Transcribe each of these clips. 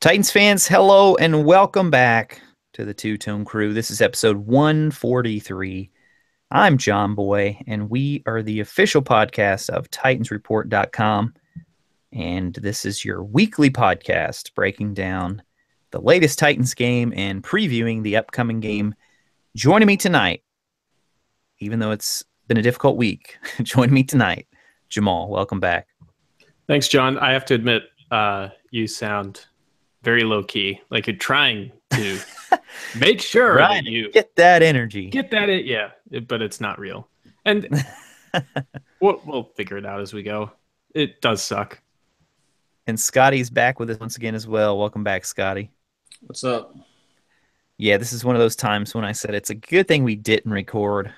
Titans fans, hello and welcome back to the Two Tone Crew. This is episode 143. I'm John Boy, and we are the official podcast of TitansReport.com. And this is your weekly podcast breaking down the latest Titans game and previewing the upcoming game. Joining me tonight, even though it's been a difficult week, joining me tonight, Jamal. Welcome back. Thanks, John. I have to admit, you sound very low key, like you're trying to make sure Right. that you Get that energy. But it's not real. And we'll figure it out as we go. It does suck. And Scotty's back with us once again as well. Welcome back, Scotty. What's up? Yeah, this is one of those times when I said it's a good thing we didn't record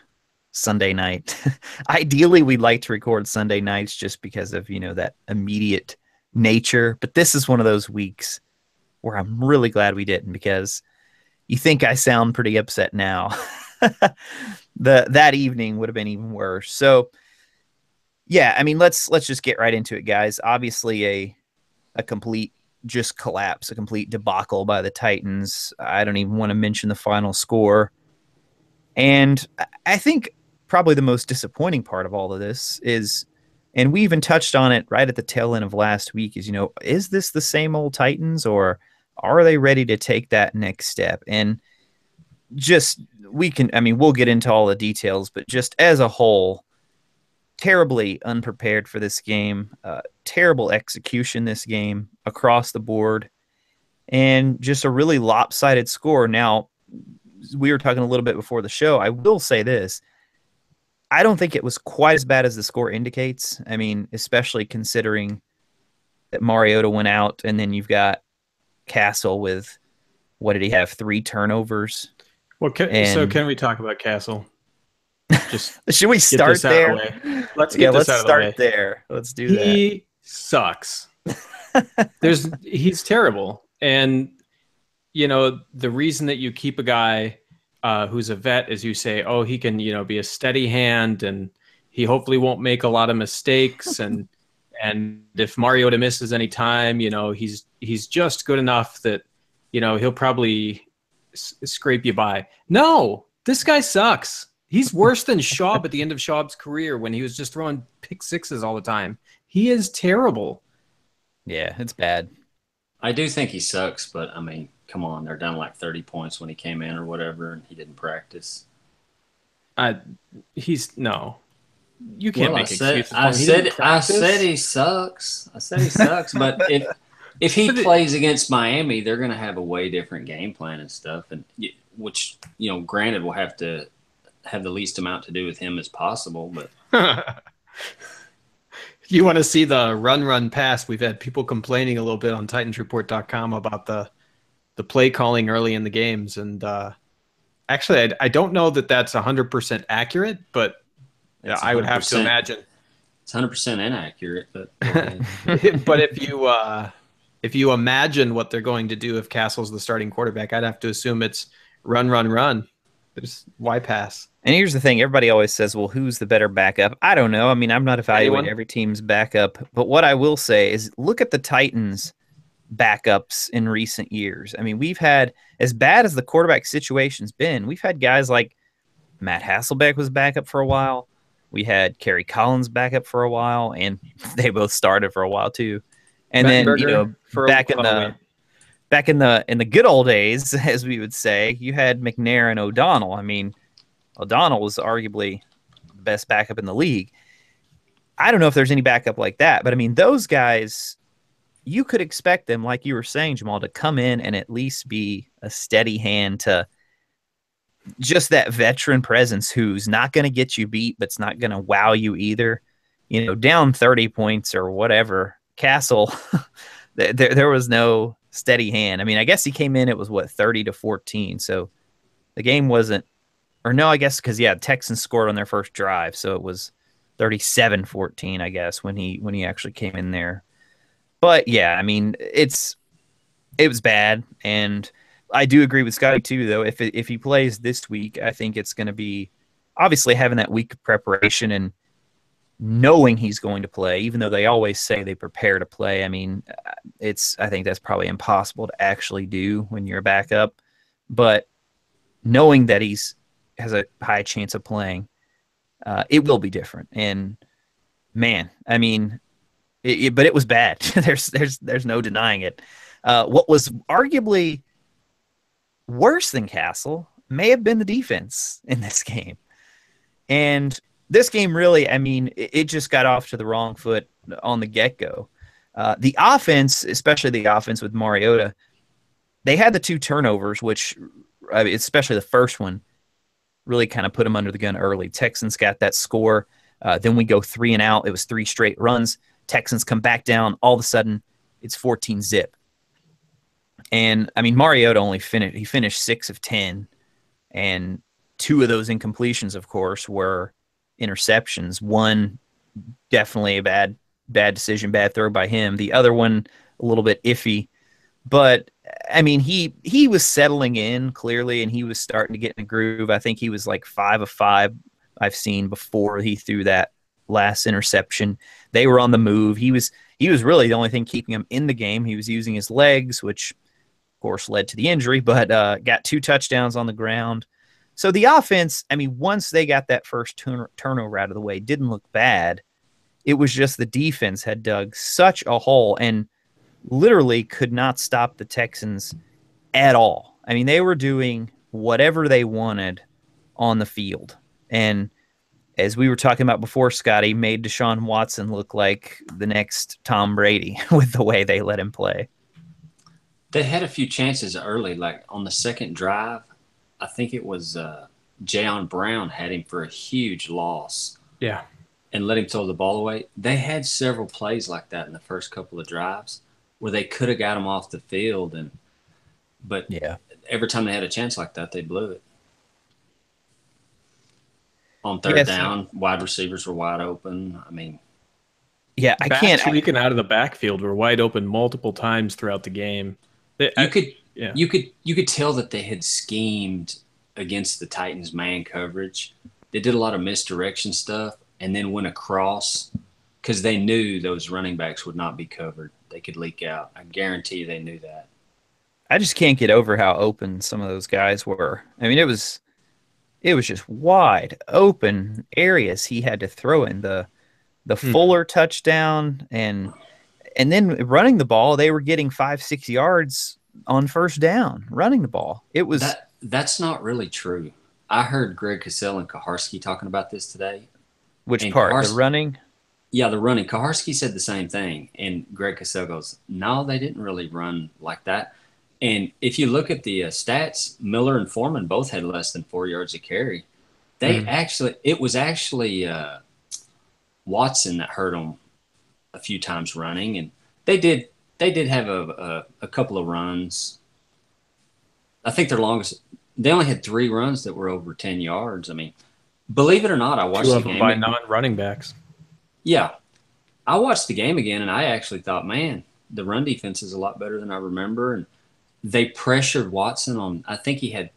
Sunday night. Ideally, we'd like to record Sunday nights just because of, that immediate nature. But this is one of those weeks where I'm really glad we didn't, because you think I sound pretty upset now. That evening would have been even worse. So, yeah, I mean, let's just get right into it, guys. Obviously, a complete just collapse, a complete debacle by the Titans. I don't even want to mention the final score. And I think probably the most disappointing part of all of this is, and we even touched on it right at the tail end of last week, is this the same old Titans, or are they ready to take that next step? And we'll get into all the details, but just as a whole, terribly unprepared for this game, terrible execution this game across the board, and just a really lopsided score. Now, we were talking a little bit before the show. I will say this. I don't think it was quite as bad as the score indicates. I mean, especially considering that Mariota went out, and then you've got Castle with, what did he have, 3 turnovers? Well, can we talk about Castle? Just should we start there? Let's get this out of the way. Let's start there. Let's do that. He sucks. He's terrible. And, the reason that you keep a guy who's a vet, as you say, he can, be a steady hand, and he hopefully won't make a lot of mistakes. And if Mariota misses any time, he's just good enough that, he'll probably scrape you by. No, this guy sucks. He's worse than Schaub at the end of Schaub's career when he was just throwing pick sixes all the time. He is terrible. Yeah, it's bad. I do think he sucks, but I mean, come on, they're down like 30 points when he came in or whatever, and he didn't practice. No. You can't make excuses. I said he sucks. But if he plays against Miami, they're going to have a way different game plan and stuff, and which granted, will have to have the least amount to do with him as possible. But you want to see the run pass? We've had people complaining a little bit on TitansReport.com about the play calling early in the games, and actually, I don't know that that's 100% accurate, but I would have to imagine it's 100% inaccurate. But but if you imagine what they're going to do if Castle's the starting quarterback, I'd have to assume it's run. There's why pass. And here's the thing. Everybody always says, well, who's the better backup? I don't know. I mean, I'm not evaluating every team's backup. But what I will say is look at the Titans' backups in recent years. I mean, we've had, as bad as the quarterback situation's been, we've had guys like Matt Hasselbeck was backup for a while. We had Kerry Collins backup for a while, and they both started for a while too. And then, back in the good old days, as we would say, you had McNair and O'Donnell. I mean, O'Donnell was arguably the best backup in the league. I don't know if there's any backup like that, but I mean, those guys, you could expect them, like you were saying, Jamal, to come in and at least be a steady hand to just that veteran presence who's not going to get you beat, but it's not going to wow you either. Down 30 points or whatever, Castle, there was no steady hand. I mean, I guess he came in, it was 30-14. So the game wasn't, or no, I guess because Texans scored on their first drive, so it was 37-14, I guess, when he actually came in there. But yeah, I mean, it was bad, and I do agree with Scotty too, though. If he plays this week, I think it's going to be obviously having that week of preparation and knowing he's going to play, even though they always say they prepare to play. I mean, I think that's probably impossible to actually do when you're a backup, but knowing that has a high chance of playing, it will be different. And man, I mean, but it was bad. There's no denying it. What was arguably worse than Castle may have been the defense in this game. And this game really, I mean, it just got off to the wrong foot on the get-go. The offense, especially the offense with Mariota, they had the 2 turnovers, which, I mean, especially the first one, really kind of put them under the gun early. Texans got that score. Then we go 3 and out. It was 3 straight runs. Texans come back down. All of a sudden, it's 14-zip. And, I mean, Mariota only finished 6 of 10. And 2 of those incompletions, of course, were interceptions. One, definitely a bad decision, bad throw by him. The other one, a little bit iffy. But, I mean, he was settling in, clearly, and he was starting to get in a groove. I think he was like 5 of 5 I've seen before he threw that last interception. They were on the move. He was really the only thing keeping him in the game. He was using his legs, which, of course, led to the injury, but got 2 touchdowns on the ground. So the offense, I mean, once they got that first turnover out of the way, didn't look bad. It was just the defense had dug such a hole and literally could not stop the Texans at all. I mean, they were doing whatever they wanted on the field. And as we were talking about before, Scotty, made Deshaun Watson look like the next Tom Brady with the way they let him play. They had a few chances early, like on the second drive. I think it was Jayon Brown had him for a huge loss. Yeah. And let him throw the ball away. They had several plays like that in the first couple of drives where they could have got him off the field. But yeah, every time they had a chance like that, they blew it. On third down, wide receivers were wide open. I mean, yeah, I can't. Leaking out of the backfield were wide open multiple times throughout the game. You could tell that they had schemed against the Titans' man coverage. They did a lot of misdirection stuff and then went across because they knew those running backs would not be covered. They could leak out. I guarantee you they knew that. I just can't get over how open some of those guys were. I mean, it was just wide open areas he had to throw in. The Fuller touchdown and then running the ball, they were getting 5-6 yards on first down running the ball. It was that's not really true. I heard Greg Cosell and Kaharski talking about this today. Which part? The running? Yeah, the running. Kaharski said the same thing, and Greg Cosell goes, "No, they didn't really run like that." And if you look at the stats, Miller and Foreman both had less than 4 yards a carry. It was actually Watson that hurt them a few times running, and they did have a couple of runs. I think they only had 3 runs that were over 10 yards. I mean, believe it or not, I watched the game by non-running backs. Yeah, I watched the game again, and I actually thought, man, the run defense is a lot better than I remember. And they pressured Watson on, I think he had,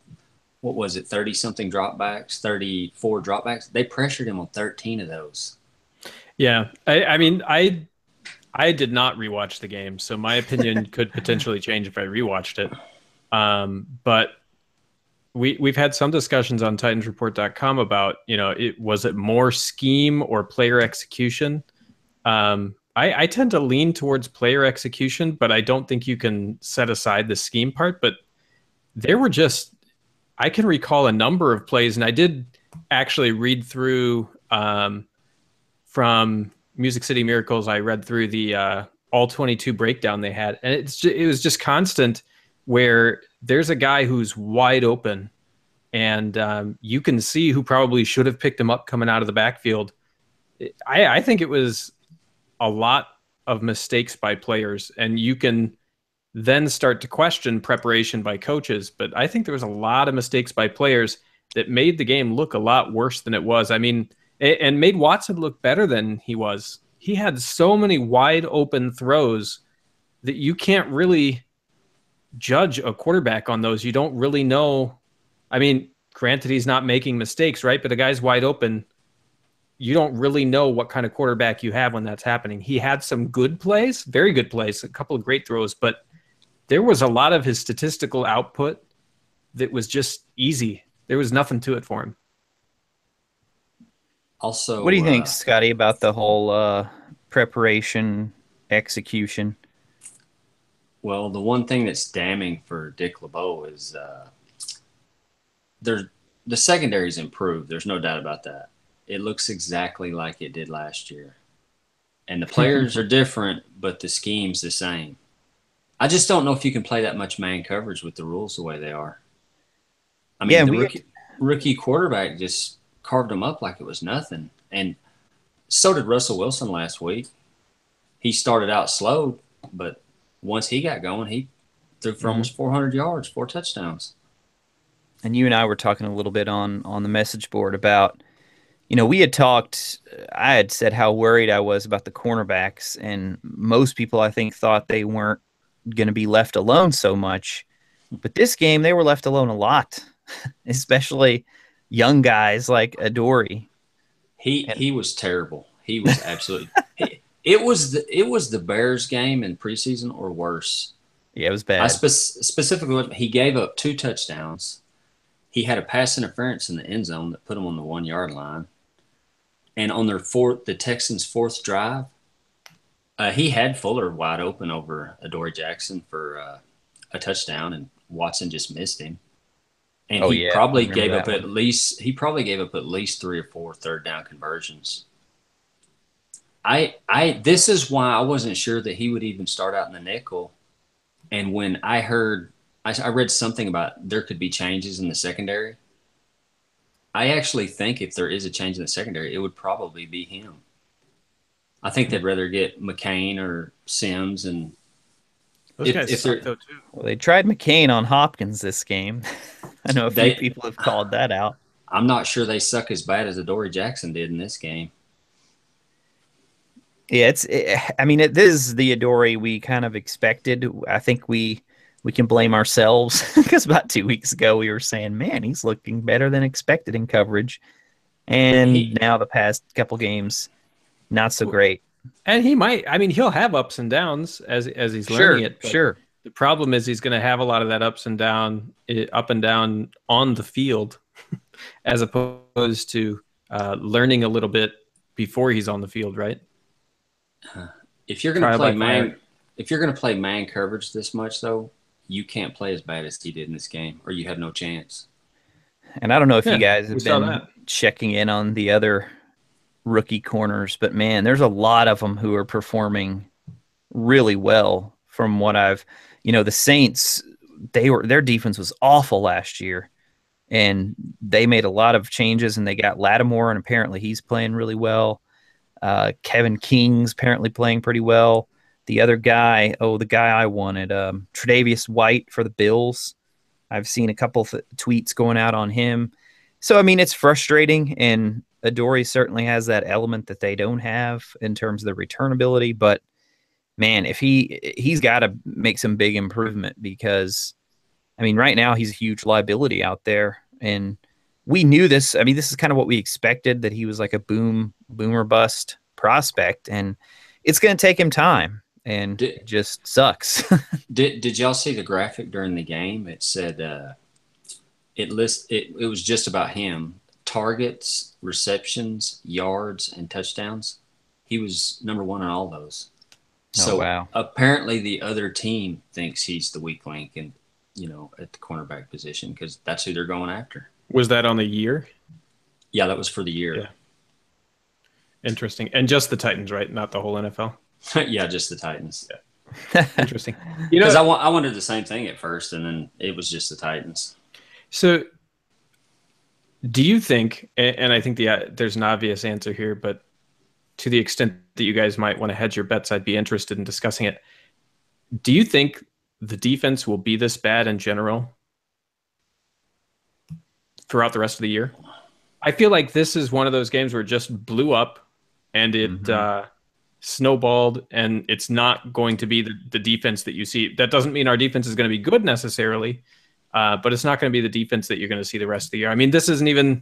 30-something dropbacks, 34 dropbacks. They pressured him on 13 of those. Yeah, I mean, I did not rewatch the game, so my opinion could potentially change if I rewatched it. But we've had some discussions on TitansReport.com about, was it more scheme or player execution? I tend to lean towards player execution, but I don't think you can set aside the scheme part. But there were I can recall a number of plays, and I did actually read through from Music City Miracles. I read through the all 22 breakdown they had, and it was just constant where there's a guy who's wide open, and you can see who probably should have picked him up coming out of the backfield. I think it was a lot of mistakes by players, and you can then start to question preparation by coaches. But I think there was a lot of mistakes by players that made the game look a lot worse than it was. I mean, and made Watson look better than he was. He had so many wide open throws that you can't really judge a quarterback on those. You don't really know. I mean, granted, he's not making mistakes, right? But a guy's wide open. you don't really know what kind of quarterback you have when that's happening. He had some good plays, very good plays, a couple of great throws, but there was a lot of his statistical output that was just easy. There was nothing to it for him. Also, What do you think, Scotty, about the whole preparation, execution? well, the one thing that's damning for Dick LeBeau is the secondary's improved. There's no doubt about that. It looks exactly like it did last year. And the players are different, but the scheme's the same. I just don't know if you can play that much man coverage with the rules the way they are. I mean, the rookie quarterback just carved them up like it was nothing. And so did Russell Wilson last week. He started out slow, but once he got going, he threw for almost 400 yards, 4 touchdowns. And you and I were talking a little bit on the message board about, we had talked, I had said how worried I was about the cornerbacks, and most people, I think, thought they weren't going to be left alone so much. But this game, they were left alone a lot, especially young guys like Adoree. He was terrible. He was absolutely it was the Bears game in preseason or worse. Yeah, it was bad. Specifically, he gave up 2 touchdowns. He had a pass interference in the end zone that put him on the 1-yard line. And on the Texans' 4th drive, he had Fuller wide open over Adoree Jackson for a touchdown, and Watson just missed him. And he probably gave up at least 3 or 4 third down conversions. This is why I wasn't sure that he would even start out in the nickel. And when I read something about there could be changes in the secondary, I actually think if there is a change in the secondary, it would probably be him. I think they'd rather get McCain or Sims, and those guys suck though too. Well, they tried McCain on Hopkins this game. I know a few people have called that out. I'm not sure they suck as bad as Adoree Jackson did in this game. Yeah, this is the Adoree we kind of expected. I think we can blame ourselves because about 2 weeks ago we were saying, man, he's looking better than expected in coverage. And now the past couple games, not so great. And he'll have ups and downs as he's learning it. Sure. The problem is he's going to have a lot of that up and down on the field, as opposed to learning a little bit before he's on the field, right? If you're going to play man coverage this much, though, you can't play as bad as he did in this game, or you have no chance. And I don't know if you guys have been checking in on the other rookie corners, but man, there's a lot of them who are performing really well. From what the Saints, their defense was awful last year, and they made a lot of changes, and they got Lattimore, and apparently he's playing really well. Kevin King's apparently playing pretty well. The other guy, the guy I wanted, Tre'Davious White for the Bills. I've seen a couple tweets going out on him. So, it's frustrating, and Adoree certainly has that element that they don't have in terms of the returnability. But, man, if he's got to make some big improvement because, right now he's a huge liability out there. And we knew this. This is kind of what we expected, that he was like a boomer bust prospect. And it's going to take him time. And it just sucks. Did y'all see the graphic during the game? It said it was just about him: targets, receptions, yards, and touchdowns. He was number 1 on all those. So wow. Apparently the other team thinks he's the weak link at the cornerback position because that's who they're going after. Was that on the year? Yeah, that was for the year. Yeah. Interesting. And just the Titans, right? Not the whole NFL? Yeah, just the Titans. Yeah. Interesting. Because I wanted the same thing at first, and then it was just the Titans. So do you think, and I think there's an obvious answer here, but to the extent that you guys might want to hedge your bets, I'd be interested in discussing it. Do you think the defense will be this bad in general throughout the rest of the year? I feel like this is one of those games where it just blew up and it snowballed, and it's not going to be the defense that you see. That doesn't mean our defense is going to be good necessarily, but it's not going to be the defense that you're going to see the rest of the year. This isn't even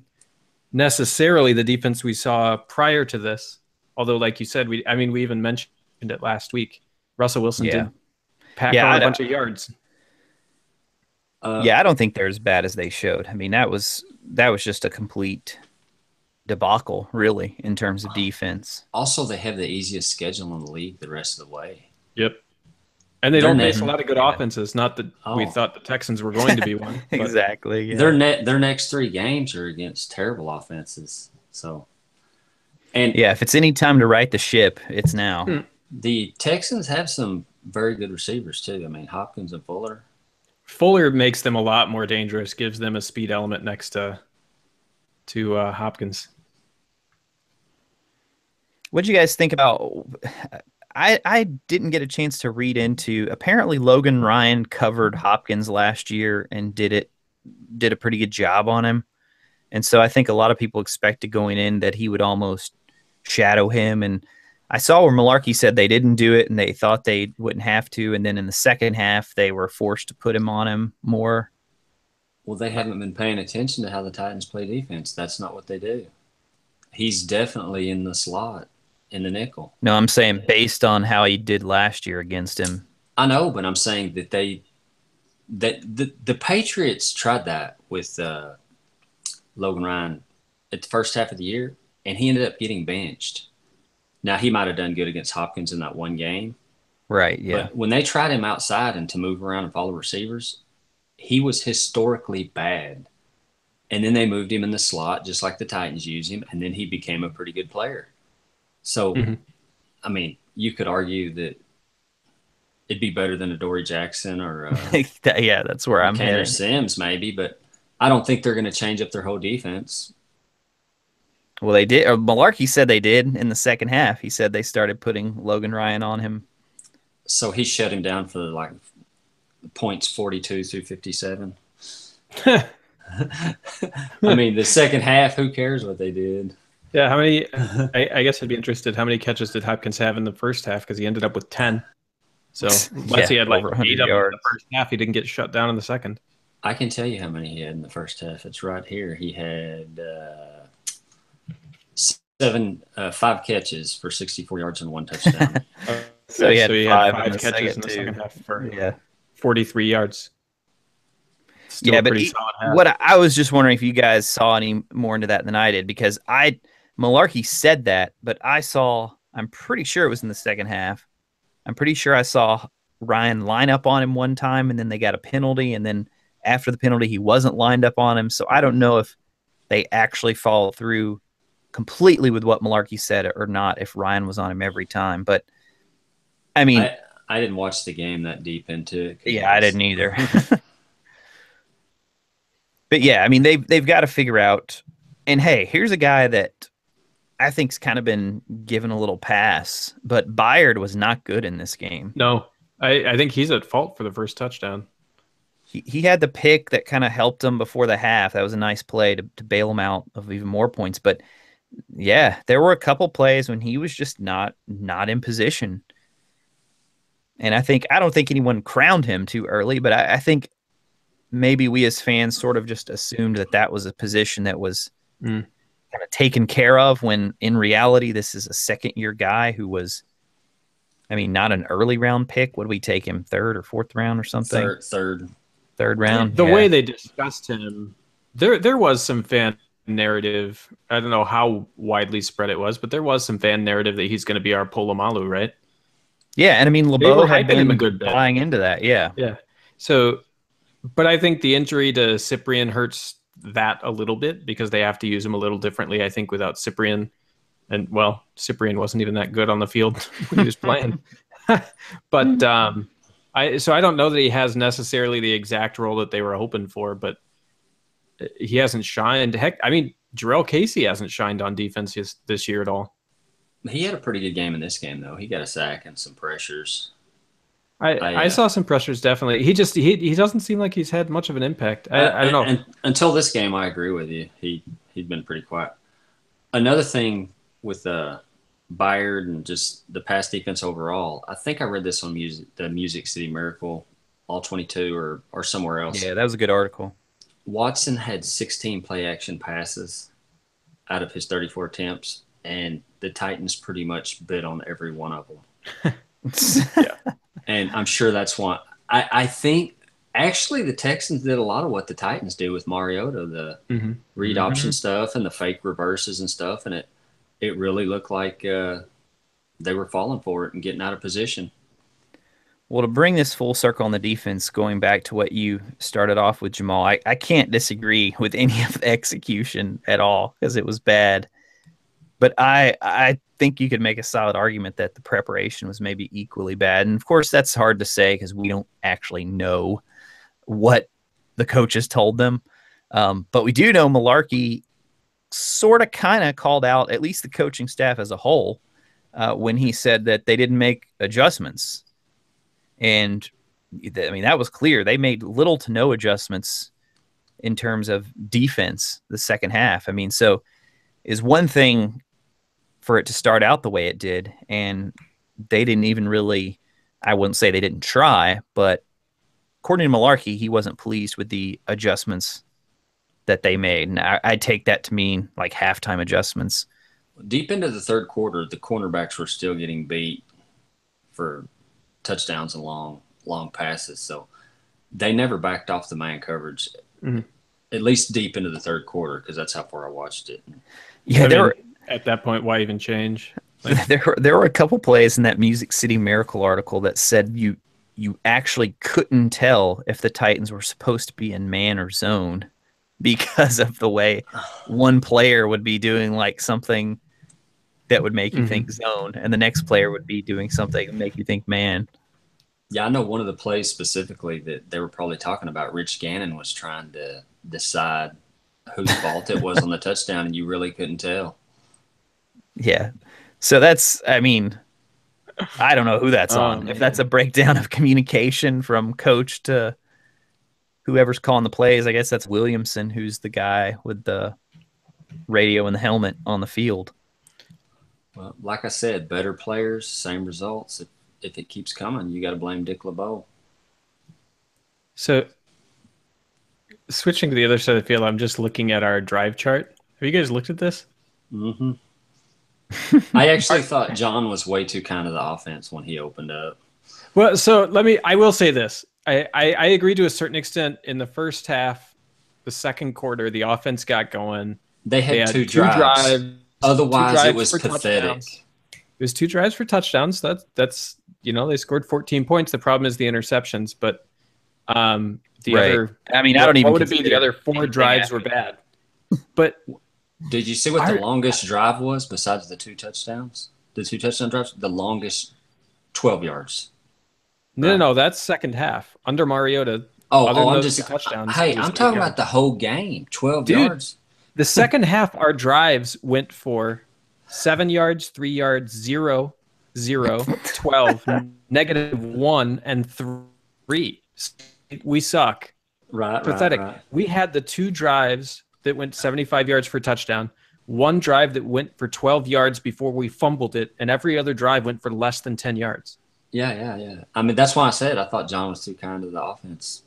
necessarily the defense we saw prior to this. Although, like you said, we even mentioned it last week. Russell Wilson Yeah. did pack Yeah, on a bunch of yards. Yeah, I don't think they're as bad as they showed. I mean, that was just a complete debacle, really, in terms of defense. Also, they have the easiest schedule in the league the rest of the way. Yep. And they Their don't net- face a lot of good offenses. Not that we Oh. thought the Texans were going to be one. But Exactly. Yeah. Their next 3 games are against terrible offenses. So, and Yeah, if it's any time to right the ship, it's now. the Texans have some very good receivers too. I mean, Hopkins and Fuller. Fuller makes them a lot more dangerous, gives them a speed element next to Hopkins. What do you guys think about? I didn't get a chance to read into. Apparently, Logan Ryan covered Hopkins last year and did a pretty good job on him. And so I think a lot of people expected going in that he would almost shadow him. And I saw where Malarkey said they didn't do it and they thought they wouldn't have to. And then in the second half, they were forced to put him on him more. Well, they haven't been paying attention to how the Titans play defense. That's not what they do. He's definitely in the slot, in the nickel. No, I'm saying based on how he did last year against him. I know, but I'm saying that the Patriots tried that with Logan Ryan at the first half of the year, and he ended up getting benched. Now, he might have done good against Hopkins in that one game. Right, yeah. But when they tried him outside and to move around and follow receivers, he was historically bad. And then they moved him in the slot, just like the Titans use him, and then he became a pretty good player. So, I mean, you could argue that it'd be better than a Dory Jackson or yeah, that's where I'm headed. Sims maybe, but I don't think they're going to change up their whole defense. Well, they did. Or Malarkey said they did in the second half. He said they started putting Logan Ryan on him. So he shut him down for like points 42 through 57. I mean, the second half, who cares what they did? Yeah, how many? I guess I'd be interested. How many catches did Hopkins have in the first half? Because he ended up with 10. So unless he had like 8 of them in the first half, he didn't get shut down in the second. I can tell you how many he had in the first half. It's right here. He had 5 catches for 64 yards and 1 touchdown. So he had 5 catches in the second half for 43 yards. Still but what I was just wondering if you guys saw any more into that than I did, because Malarkey said that, but I'm pretty sure it was in the second half. I'm pretty sure I saw Ryan line up on him one time, and then they got a penalty, and then after the penalty, he wasn't lined up on him. So I don't know if they actually followed through completely with what Malarkey said or not, if Ryan was on him every time. But, I mean... I didn't watch the game that deep into it. Yeah, I didn't either. But yeah, I mean, they've got to figure out. And hey, here's a guy that I think's kind of been given a little pass, but Byard was not good in this game. No, I think he's at fault for the first touchdown. He had the pick that kind of helped him before the half. That was a nice play to bail him out of even more points. But yeah, there were a couple plays when he was just not in position. And I don't think anyone crowned him too early, but I think maybe we as fans sort of just assumed that was a position that was kind of taken care of, when in reality, this is a second-year guy who was, I mean, not an early round pick. What did we take him, 3rd or 4th round or something? Third round. The way they discussed him, there was some fan narrative. I don't know how widely spread it was, but there was some fan narrative that he's going to be our Polamalu, right? Yeah, and I mean, LeBeau had been a good bit. buying into that. Yeah. So, but I think the injury to Cyprien hurts that a little bit, because they have to use him a little differently, I think, without Cyprien. And, well, Cyprien wasn't even that good on the field when he was playing. But I don't know that he has necessarily the exact role that they were hoping for, but he hasn't shined. Heck, I mean, Jarrell Casey hasn't shined on defense this year at all. He had a pretty good game in this game, though. He got a sack and some pressures. I saw some pressures, definitely. He doesn't seem like he's had much of an impact. I don't know. And until this game, I agree with you. He'd been pretty quiet. Another thing with Byard and just the pass defense overall, I think I read this on the Music City Miracle, All 22 or somewhere else. Yeah, that was a good article. Watson had 16 play action passes. out of his 34 attempts, and the Titans pretty much bid on every one of them. Yeah. And I'm sure that's why. I think actually the Texans did a lot of what the Titans do with Mariota, the read option stuff and the fake reverses and stuff, and it really looked like they were falling for it and getting out of position. Well, to bring this full circle on the defense, going back to what you started off with, Jamal, I can't disagree with any of the execution at all because it was bad. But I think you could make a solid argument that the preparation was maybe equally bad. And, of course, that's hard to say because we don't actually know what the coaches told them. But we do know Malarkey sort of kind of called out at least the coaching staff as a whole when he said that they didn't make adjustments. And I mean, that was clear. They made little to no adjustments in terms of defense the second half. I mean, so is one thing for it to start out the way it did. And they didn't even really, I wouldn't say they didn't try, but according to Malarkey, he wasn't pleased with the adjustments that they made. And I take that to mean like halftime adjustments. Deep into the third quarter, the cornerbacks were still getting beat for touchdowns and long passes. So they never backed off the man coverage, at least deep into the third quarter, because that's how far I watched it. Yeah, at that point, why even change? Like, there were a couple plays in that Music City Miracle article that said you actually couldn't tell if the Titans were supposed to be in man or zone because of the way one player would be doing like something that would make you think zone, and the next player would be doing something that make you think man. Yeah, I know one of the plays specifically that they were probably talking about. Rich Gannon was trying to decide whose fault it was on the touchdown, and you really couldn't tell. Yeah. So that's, I mean, I don't know who that's on. Man. If that's a breakdown of communication from coach to whoever's calling the plays, I guess that's Williamson, who's the guy with the radio and the helmet on the field. Well, like I said, better players, same results. If it keeps coming, you got to blame Dick LeBeau. So switching to the other side of the field, I'm just looking at our drive chart. Have you guys looked at this? Mm-hmm. I actually thought John was way too kind of the offense when he opened up. Well, so I will say this. I agree to a certain extent. In the first half, the second quarter, the offense got going. They had two drives. Otherwise, it was pathetic. Touchdowns. It was 2 drives for touchdowns. That's they scored 14 points. The problem is the interceptions. But the other, I mean, I don't even. What would it be? The other 4 drives were bad. But did you see what the longest drive was besides the 2 touchdowns? The 2 touchdown drives, the longest 12 yards. No, that's second half under Mariota. I'm just touchdowns. Hey, I'm talking about the whole game. 12 yards. The second half, our drives went for 7 yards, 3 yards, 0, 0, 12, -1, and 3. We suck. Right. Pathetic. Right. We had the 2 drives that went 75 yards for a touchdown, 1 drive that went for 12 yards before we fumbled it, and every other drive went for less than 10 yards. Yeah. I mean, that's why I said I thought John was too kind to the offense.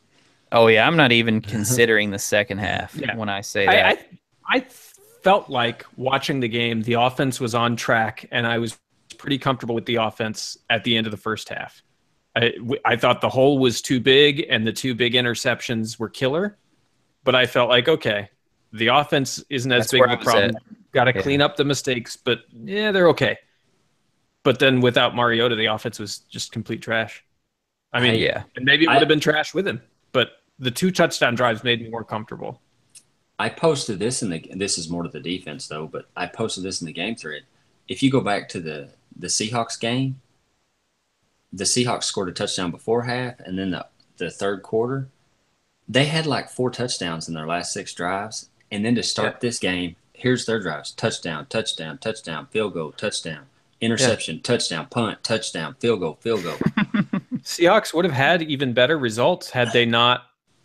Oh, yeah, I'm not even considering the second half when I say that. I felt like watching the game, the offense was on track, and I was pretty comfortable with the offense at the end of the first half. I thought the hole was too big, and the 2 big interceptions were killer, but I felt like, okay, the offense isn't as big of a problem. Got to clean up the mistakes, but yeah, they're okay. But then without Mariota, the offense was just complete trash. I mean, and maybe it would have been trash with him, but the 2 touchdown drives made me more comfortable. I posted this this is more to the defense though, but I posted this in the game thread. If you go back to the Seahawks game, the Seahawks scored a touchdown before half, and then the third quarter, they had like 4 touchdowns in their last 6 drives. And then to start this game, here's their drives: touchdown, touchdown, touchdown, field goal, touchdown, interception, touchdown, punt, touchdown, field goal, field goal. Seahawks would have had even better results had they not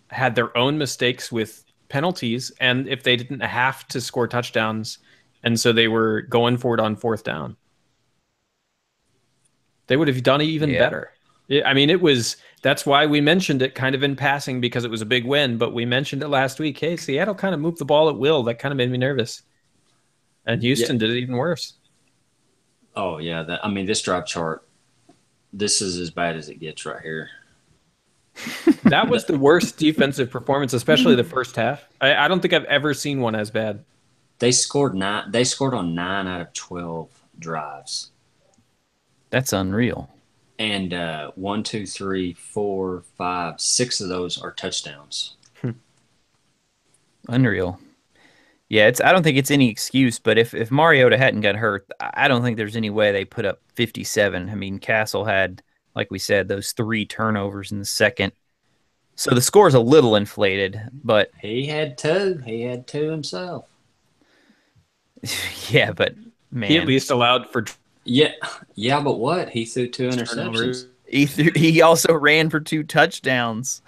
had their own mistakes with penalties, and if they didn't have to score touchdowns, and so they were going for it on 4th down. They would have done even better. I mean, that's why we mentioned it kind of in passing, because it was a big win, but we mentioned it last week. Hey, Seattle kind of moved the ball at will. That kind of made me nervous. And Houston did it even worse. Oh yeah, this drive chart. This is as bad as it gets right here. That was the worst defensive performance, especially the first half. I don't think I've ever seen one as bad. They scored on 9 out of 12 drives. That's unreal. And 1, 2, 3, 4, 5, 6 of those are touchdowns. Unreal. Yeah, I don't think it's any excuse, but if Mariota hadn't got hurt, I don't think there's any way they put up 57. I mean, Castle had, like we said, those 3 turnovers in the second. So the score's a little inflated, but he had 2. He had 2 himself. Yeah, but man, he at least allowed for but what? He threw 2 interceptions. He also ran for 2 touchdowns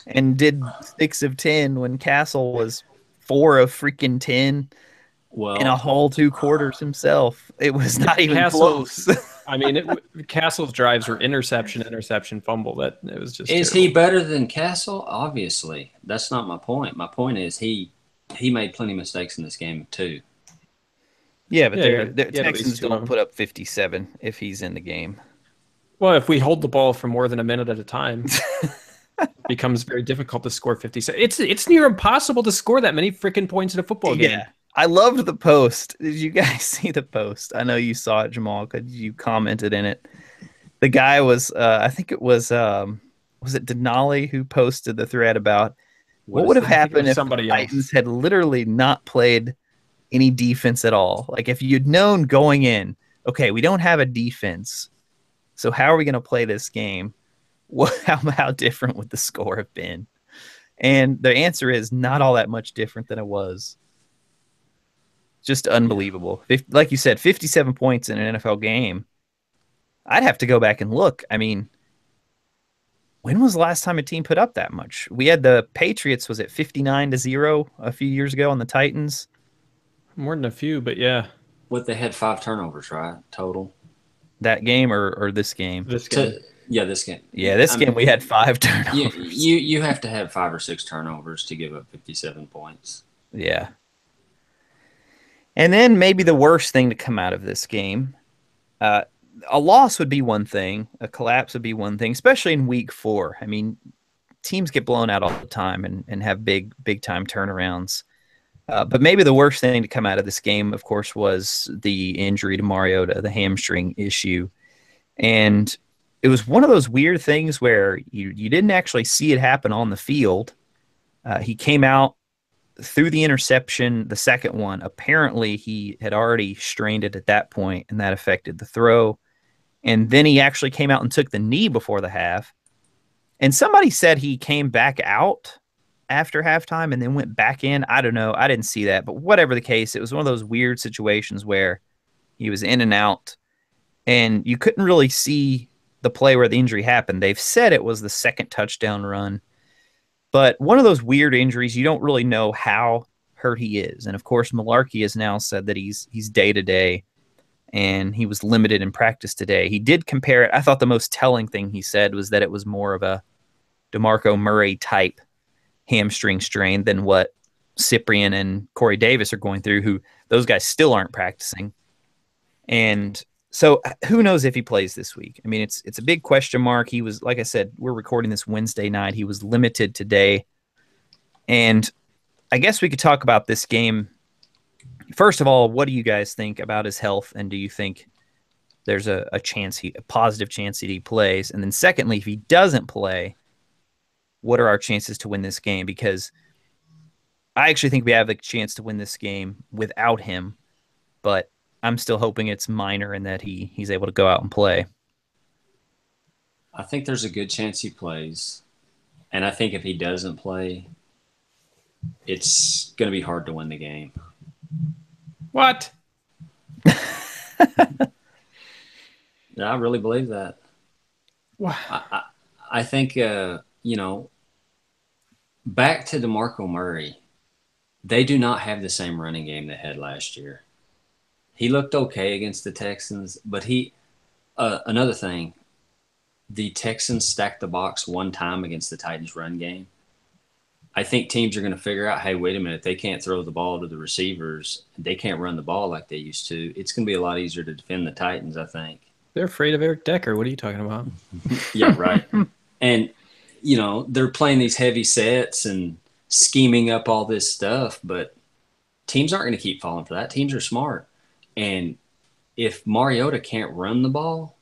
and did 6 of 10 when Castle was 4 of freaking 10 in a whole 2 quarters himself. It was not even close. I mean, Castle's drives were interception, fumble. That it was just. Is he better than Castle? Obviously, that's not my point. My point is he made plenty of mistakes in this game too. Yeah, but the Texans don't put up 57 if he's in the game. Well, if we hold the ball for more than a minute at a time, it becomes very difficult to score 57. It's near impossible to score that many freaking points in a football game. Yeah. I loved the post. Did you guys see the post? I know you saw it, Jamal, because you commented in it. The guy was, I think it was it Denali who posted the thread about what would have happened if the Titans had literally not played any defense at all. Like if you'd known going in, okay, we don't have a defense, so how are we going to play this game? How different would the score have been? And the answer is not all that much different than it was. Just unbelievable. Like you said, 57 points in an NFL game. I'd have to go back and look. I mean, when was the last time a team put up that much? We had the Patriots, was it 59-0 a few years ago on the Titans? More than a few, but yeah. They had 5 turnovers, right? Total. That game or this game? This game. This game. Yeah, this game we had 5 turnovers. You have to have 5 or 6 turnovers to give up 57 points. Yeah. And then maybe the worst thing to come out of this game, a loss would be one thing, a collapse would be one thing, especially in week 4. I mean, teams get blown out all the time and have big time turnarounds. But maybe the worst thing to come out of this game, of course, was the injury to Mariota, the hamstring issue. And it was one of those weird things where you didn't actually see it happen on the field. He came out through the interception, the second one. Apparently, he had already strained it at that point, and that affected the throw. And then he actually came out and took the knee before the half. And somebody said he came back out after halftime and then went back in. I don't know. I didn't see that. But whatever the case, it was one of those weird situations where he was in and out, and you couldn't really see the play where the injury happened. They've said it was the second touchdown run. But one of those weird injuries, you don't really know how hurt he is. And, of course, Malarkey has now said that he's day-to-day, and he was limited in practice today. He did compare it. I thought the most telling thing he said was that it was more of a DeMarco Murray-type hamstring strain than what Cyprian and Corey Davis are going through, who those guys still aren't practicing. And so who knows if he plays this week? I mean, it's a big question mark. He was, like I said, we're recording this Wednesday night. He was limited today. And I guess we could talk about this game. First of all, what do you guys think about his health? And do you think there's a positive chance that he plays? And then secondly, if he doesn't play, what are our chances to win this game? Because I actually think we have a chance to win this game without him, but I'm still hoping it's minor and that he's able to go out and play. I think there's a good chance he plays. And I think if he doesn't play, it's going to be hard to win the game. What? I really believe that. Wow. I think, back to DeMarco Murray, they do not have the same running game they had last year. He looked okay against the Texans, but another thing, the Texans stacked the box one time against the Titans run game. I think teams are going to figure out, hey, wait a minute, they can't throw the ball to the receivers. They can't run the ball like they used to. It's going to be a lot easier to defend the Titans, I think. They're afraid of Eric Decker. What are you talking about? Yeah, right. And, they're playing these heavy sets and scheming up all this stuff, but teams aren't going to keep falling for that. Teams are smart. And if Mariota can't run the ball,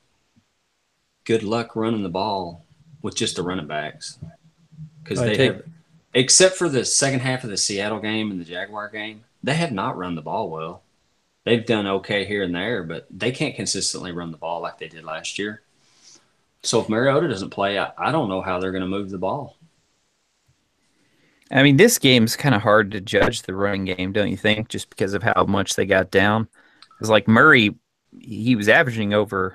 good luck running the ball with just the running backs. Because have, except for the second half of the Seattle game and the Jaguar game, they have not run the ball well. They've done okay here and there, but they can't consistently run the ball like they did last year. So if Mariota doesn't play, I don't know how they're going to move the ball. I mean, this game's kind of hard to judge the running game, don't you think? Just because of how much they got down. Because like Murray, he was averaging over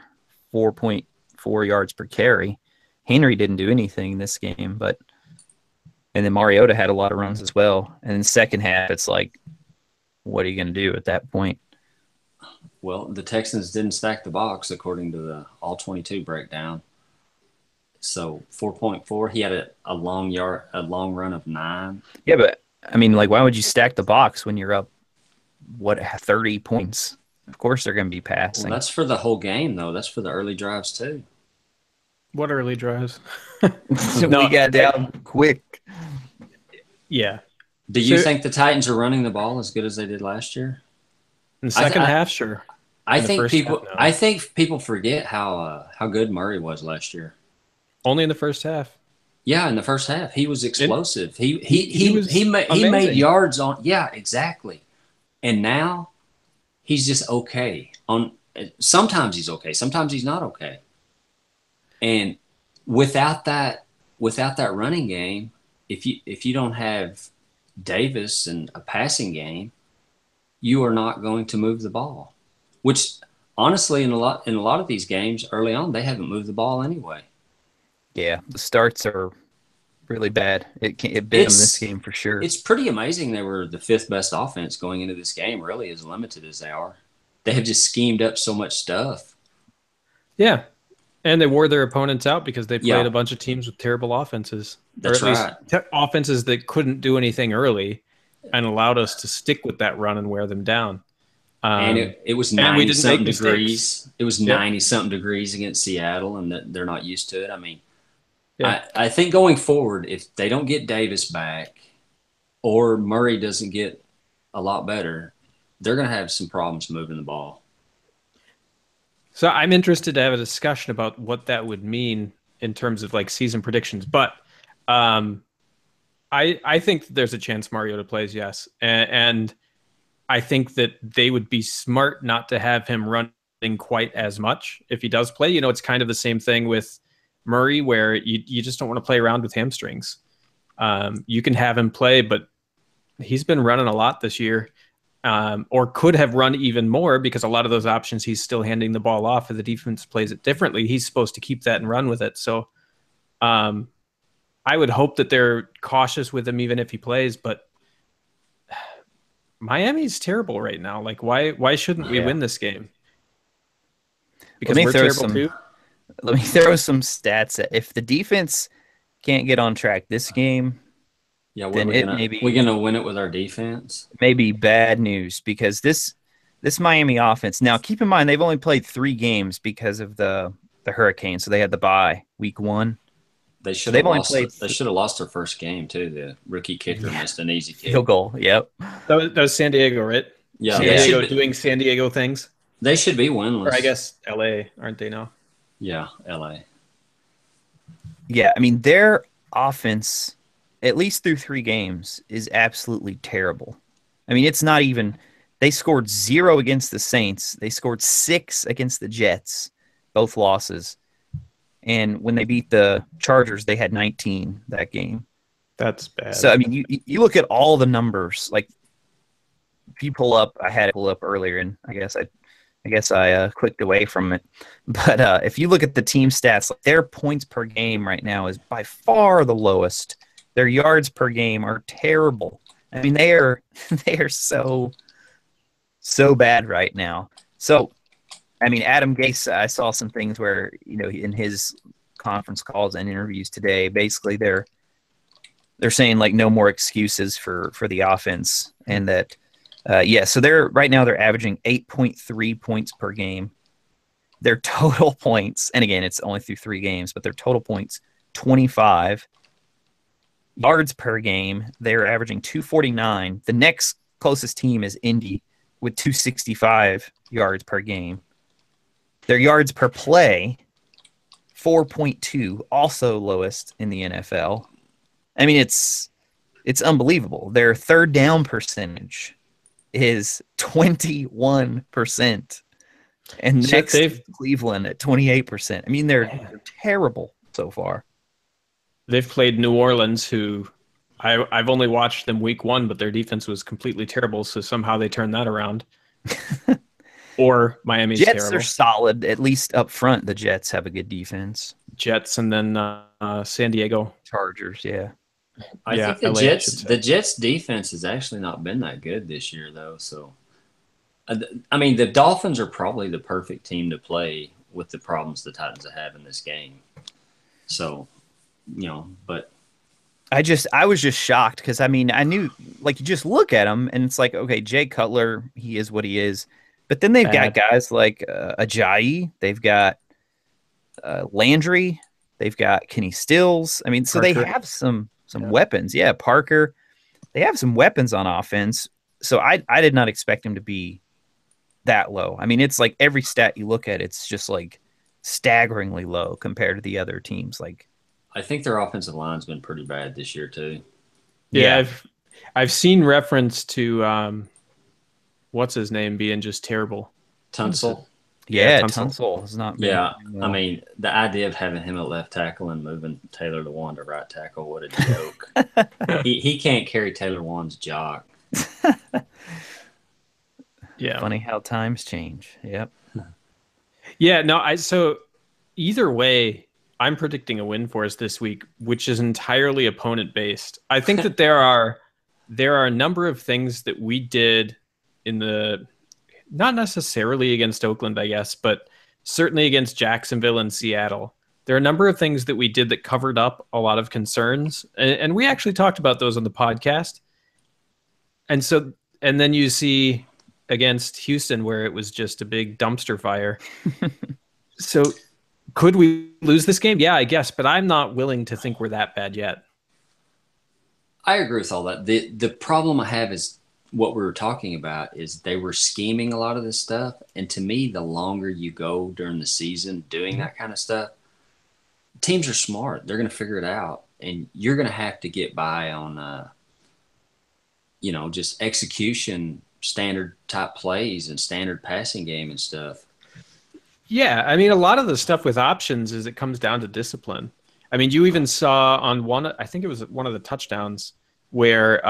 4.4 yards per carry. Henry didn't do anything this game, and then Mariota had a lot of runs as well. And in the second half, it's like, what are you going to do at that point? Well, the Texans didn't stack the box according to the All-22 breakdown. So 4.4, he had a long run of 9. Yeah, but I mean, like, why would you stack the box when you're up 30 points? Of course they're going to be passing. Well, that's for the whole game, though. That's for the early drives too. What early drives? We got down quick. Yeah. Do you think the Titans are running the ball as good as they did last year? In the second half, sure. I think people forget how good Murray was last year. Only in the first half. Yeah, in the first half, he was explosive. He made yards on. Yeah, exactly. And now he's just okay. Sometimes he's okay. Sometimes he's not okay. And without that running game, if you don't have Davis and a passing game, you are not going to move the ball. Which honestly, in a lot of these games early on, they haven't moved the ball anyway. Yeah, the starts are really bad. It bit them this game for sure. It's pretty amazing they were the 5th best offense going into this game, really, as limited as they are. They have just schemed up so much stuff. Yeah, and they wore their opponents out because they played a bunch of teams with terrible offenses. That's right. Offenses that couldn't do anything early and allowed us to stick with that run and wear them down. And it was 90-something degrees. It was 90-something degrees against Seattle, and they're not used to it. I mean, I think going forward, if they don't get Davis back or Murray doesn't get a lot better, they're going to have some problems moving the ball. So I'm interested to have a discussion about what that would mean in terms of like season predictions. But I think that there's a chance Mariota plays, yes. And I think that they would be smart not to have him running quite as much if he does play. It's kind of the same thing with Murray, where you just don't want to play around with hamstrings. You can have him play, but he's been running a lot this year, or could have run even more because a lot of those options he's still handing the ball off. If the defense plays it differently, he's supposed to keep that and run with it. So I would hope that they're cautious with him even if he plays, but Miami's terrible right now. Like, why shouldn't we win this game? Because we're terrible too? Let me throw some stats. If the defense can't get on track this game, then we're gonna win it with our defense. Maybe bad news because this Miami offense. Now, keep in mind they've only played 3 games because of the hurricane, so they had the bye week 1. They should have lost their first game too. The rookie kicker missed an easy kick. Field goal. Yep. That was San Diego, right? Yeah, San Diego doing San Diego things. They should be winless. Or I guess LA, aren't they now? Yeah, LA. Yeah, I mean, their offense, at least through 3 games, is absolutely terrible. I mean, it's not even – they scored 0 against the Saints. They scored 6 against the Jets, both losses. And when they beat the Chargers, they had 19 that game. That's bad. So, I mean, you look at all the numbers. Like, if you pull up – I had it pull up earlier, and I guess I clicked away from it. But if you look at the team stats, like their points per game right now is by far the lowest. Their yards per game are terrible. I mean, they are so bad right now. So, I mean, Adam Gase, I saw some things where, in his conference calls and interviews today, basically they're they're saying like no more excuses for the offense, and that so they're right now they're averaging 8.3 points per game. Their total points, and again it's only through 3 games, but their total points 25. Yards per game, they're averaging 249. The next closest team is Indy with 265 yards per game. Their yards per play, 4.2, also lowest in the NFL. I mean, it's unbelievable. Their third down percentage is 21%. And next is Cleveland at 28%. I mean, they're terrible so far. They've played New Orleans, who I've only watched them week 1, but their defense was completely terrible, so somehow they turned that around. Or Miami's Jets terrible. are solid, at least up front. The Jets have a good defense. Jets and then San Diego Chargers, yeah. I think the Jets defense has actually not been that good this year, though. So, I mean, the Dolphins are probably the perfect team to play with the problems the Titans have in this game. So, but I was just shocked because, I mean, I knew, like, you just look at them and it's like, okay, Jay Cutler, he is what he is. But then they've got guys like Ajayi, they've got Landry, they've got Kenny Stills. I mean, so Parker. They have some weapons. Yeah, Parker. They have some weapons on offense. So I did not expect him to be that low. I mean, it's like every stat you look at, it's just like staggeringly low compared to the other teams. Like, I think their offensive line's been pretty bad this year too. Yeah. I've seen reference to what's his name being just terrible. Tunsil. Yeah, Tunsil is not. Yeah, I mean, the idea of having him at left tackle and moving Taylor Lewan to right tackle, what a joke. he can't carry Taylor Lewan's jock. Yeah. Funny how times change. Yep. Yeah, no, so either way, I'm predicting a win for us this week, which is entirely opponent based. I think that there are a number of things that we did not necessarily against Oakland, I guess, but certainly against Jacksonville and Seattle. There are a number of things that we did that covered up a lot of concerns. And we actually talked about those on the podcast. And then you see against Houston where it was just a big dumpster fire. So could we lose this game? Yeah, I guess, but I'm not willing to think we're that bad yet. I agree with all that. The problem I have is what we were talking about is they were scheming a lot of this stuff. And to me, the longer you go during the season doing that kind of stuff, teams are smart. They're going to figure it out. And you're going to have to get by on, just execution, standard type plays and standard passing game and stuff. Yeah. I mean, a lot of the stuff with options is it comes down to discipline. I mean, you even saw on I think it was one of the touchdowns where,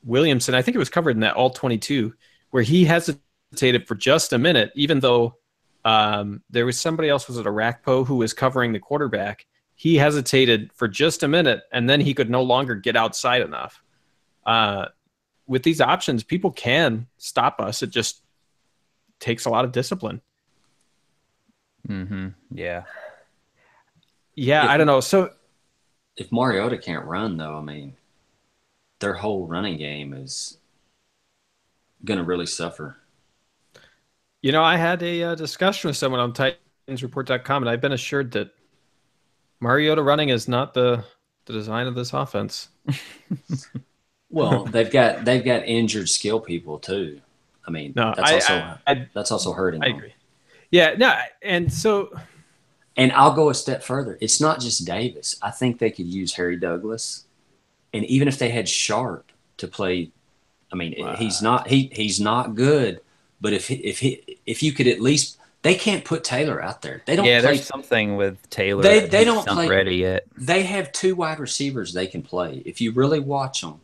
Williamson, I think it was covered in that all 22, where he hesitated for just a minute, even though there was somebody else, was it Arakpo, who was covering the quarterback. He hesitated for just a minute, and then he could no longer get outside enough. With these options, people can stop us. It just takes a lot of discipline. Mm-hmm. Yeah. Yeah, I don't know. So if Mariota can't run, though, I mean, their whole running game is going to really suffer. I had a discussion with someone on TitansReport.com, and I've been assured that Mariota running is not the design of this offense. Well, they've got injured skill people too. I mean, that's also hurting. I agree. Yeah, no, and I'll go a step further. It's not just Davis. I think they could use Harry Douglas. And even if they had Sharp to play, I mean, wow. he's not good. But if you could at least, they can't put Taylor out there. They don't. Yeah, there's something with Taylor. They don't play ready yet. They have 2 wide receivers they can play. If you really watch them,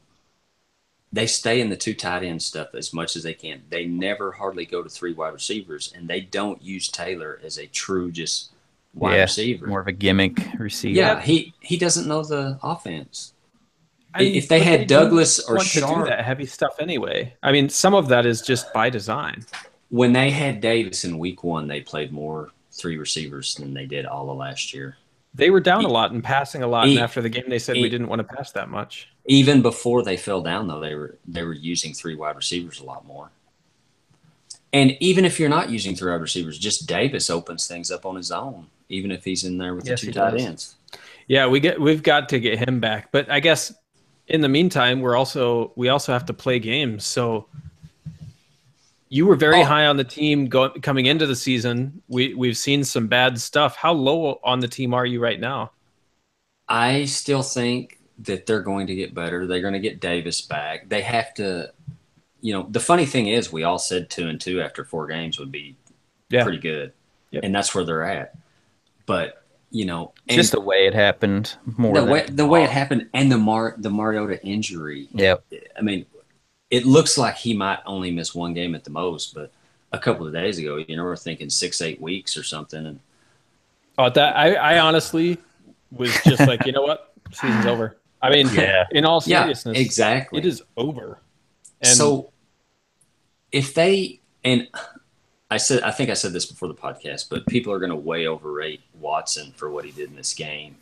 they stay in the 2 tight end stuff as much as they can. They never hardly go to 3 wide receivers, and they don't use Taylor as a true just wide receiver. More of a gimmick receiver. Yeah, he doesn't know the offense. I mean, if they had Douglas or Sharp, to do that heavy stuff anyway. I mean, some of that is just by design. When they had Davis in week 1, they played more 3 receivers than they did all of last year. They were down a lot and passing a lot, and E- after the game, they said we didn't want to pass that much. Even before they fell down, though, they were using 3 wide receivers a lot more. And even if you're not using 3 wide receivers, just Davis opens things up on his own, even if he's in there with the 2 tight ends. Yeah, we've got to get him back, but I guess in the meantime, we also have to play games. So you were very high on the team coming into the season. We've seen some bad stuff. How low on the team are you right now? I still think that they're going to get better. They're going to get Davis back. They have to, the funny thing is we all said 2-2 after 4 games would be pretty good. Yep. And that's where they're at. But, just the way it happened more the way it happened and the Mariota injury. Yep. I mean, it looks like he might only miss 1 game at the most, but a couple of days ago, we're thinking 6-8 weeks or something. And I honestly was just like, you know what? Season's over. I mean, in all seriousness, exactly. It is over. And so if they, and I think I said this before the podcast, but people are going to way overrate Watson for what he did in this game.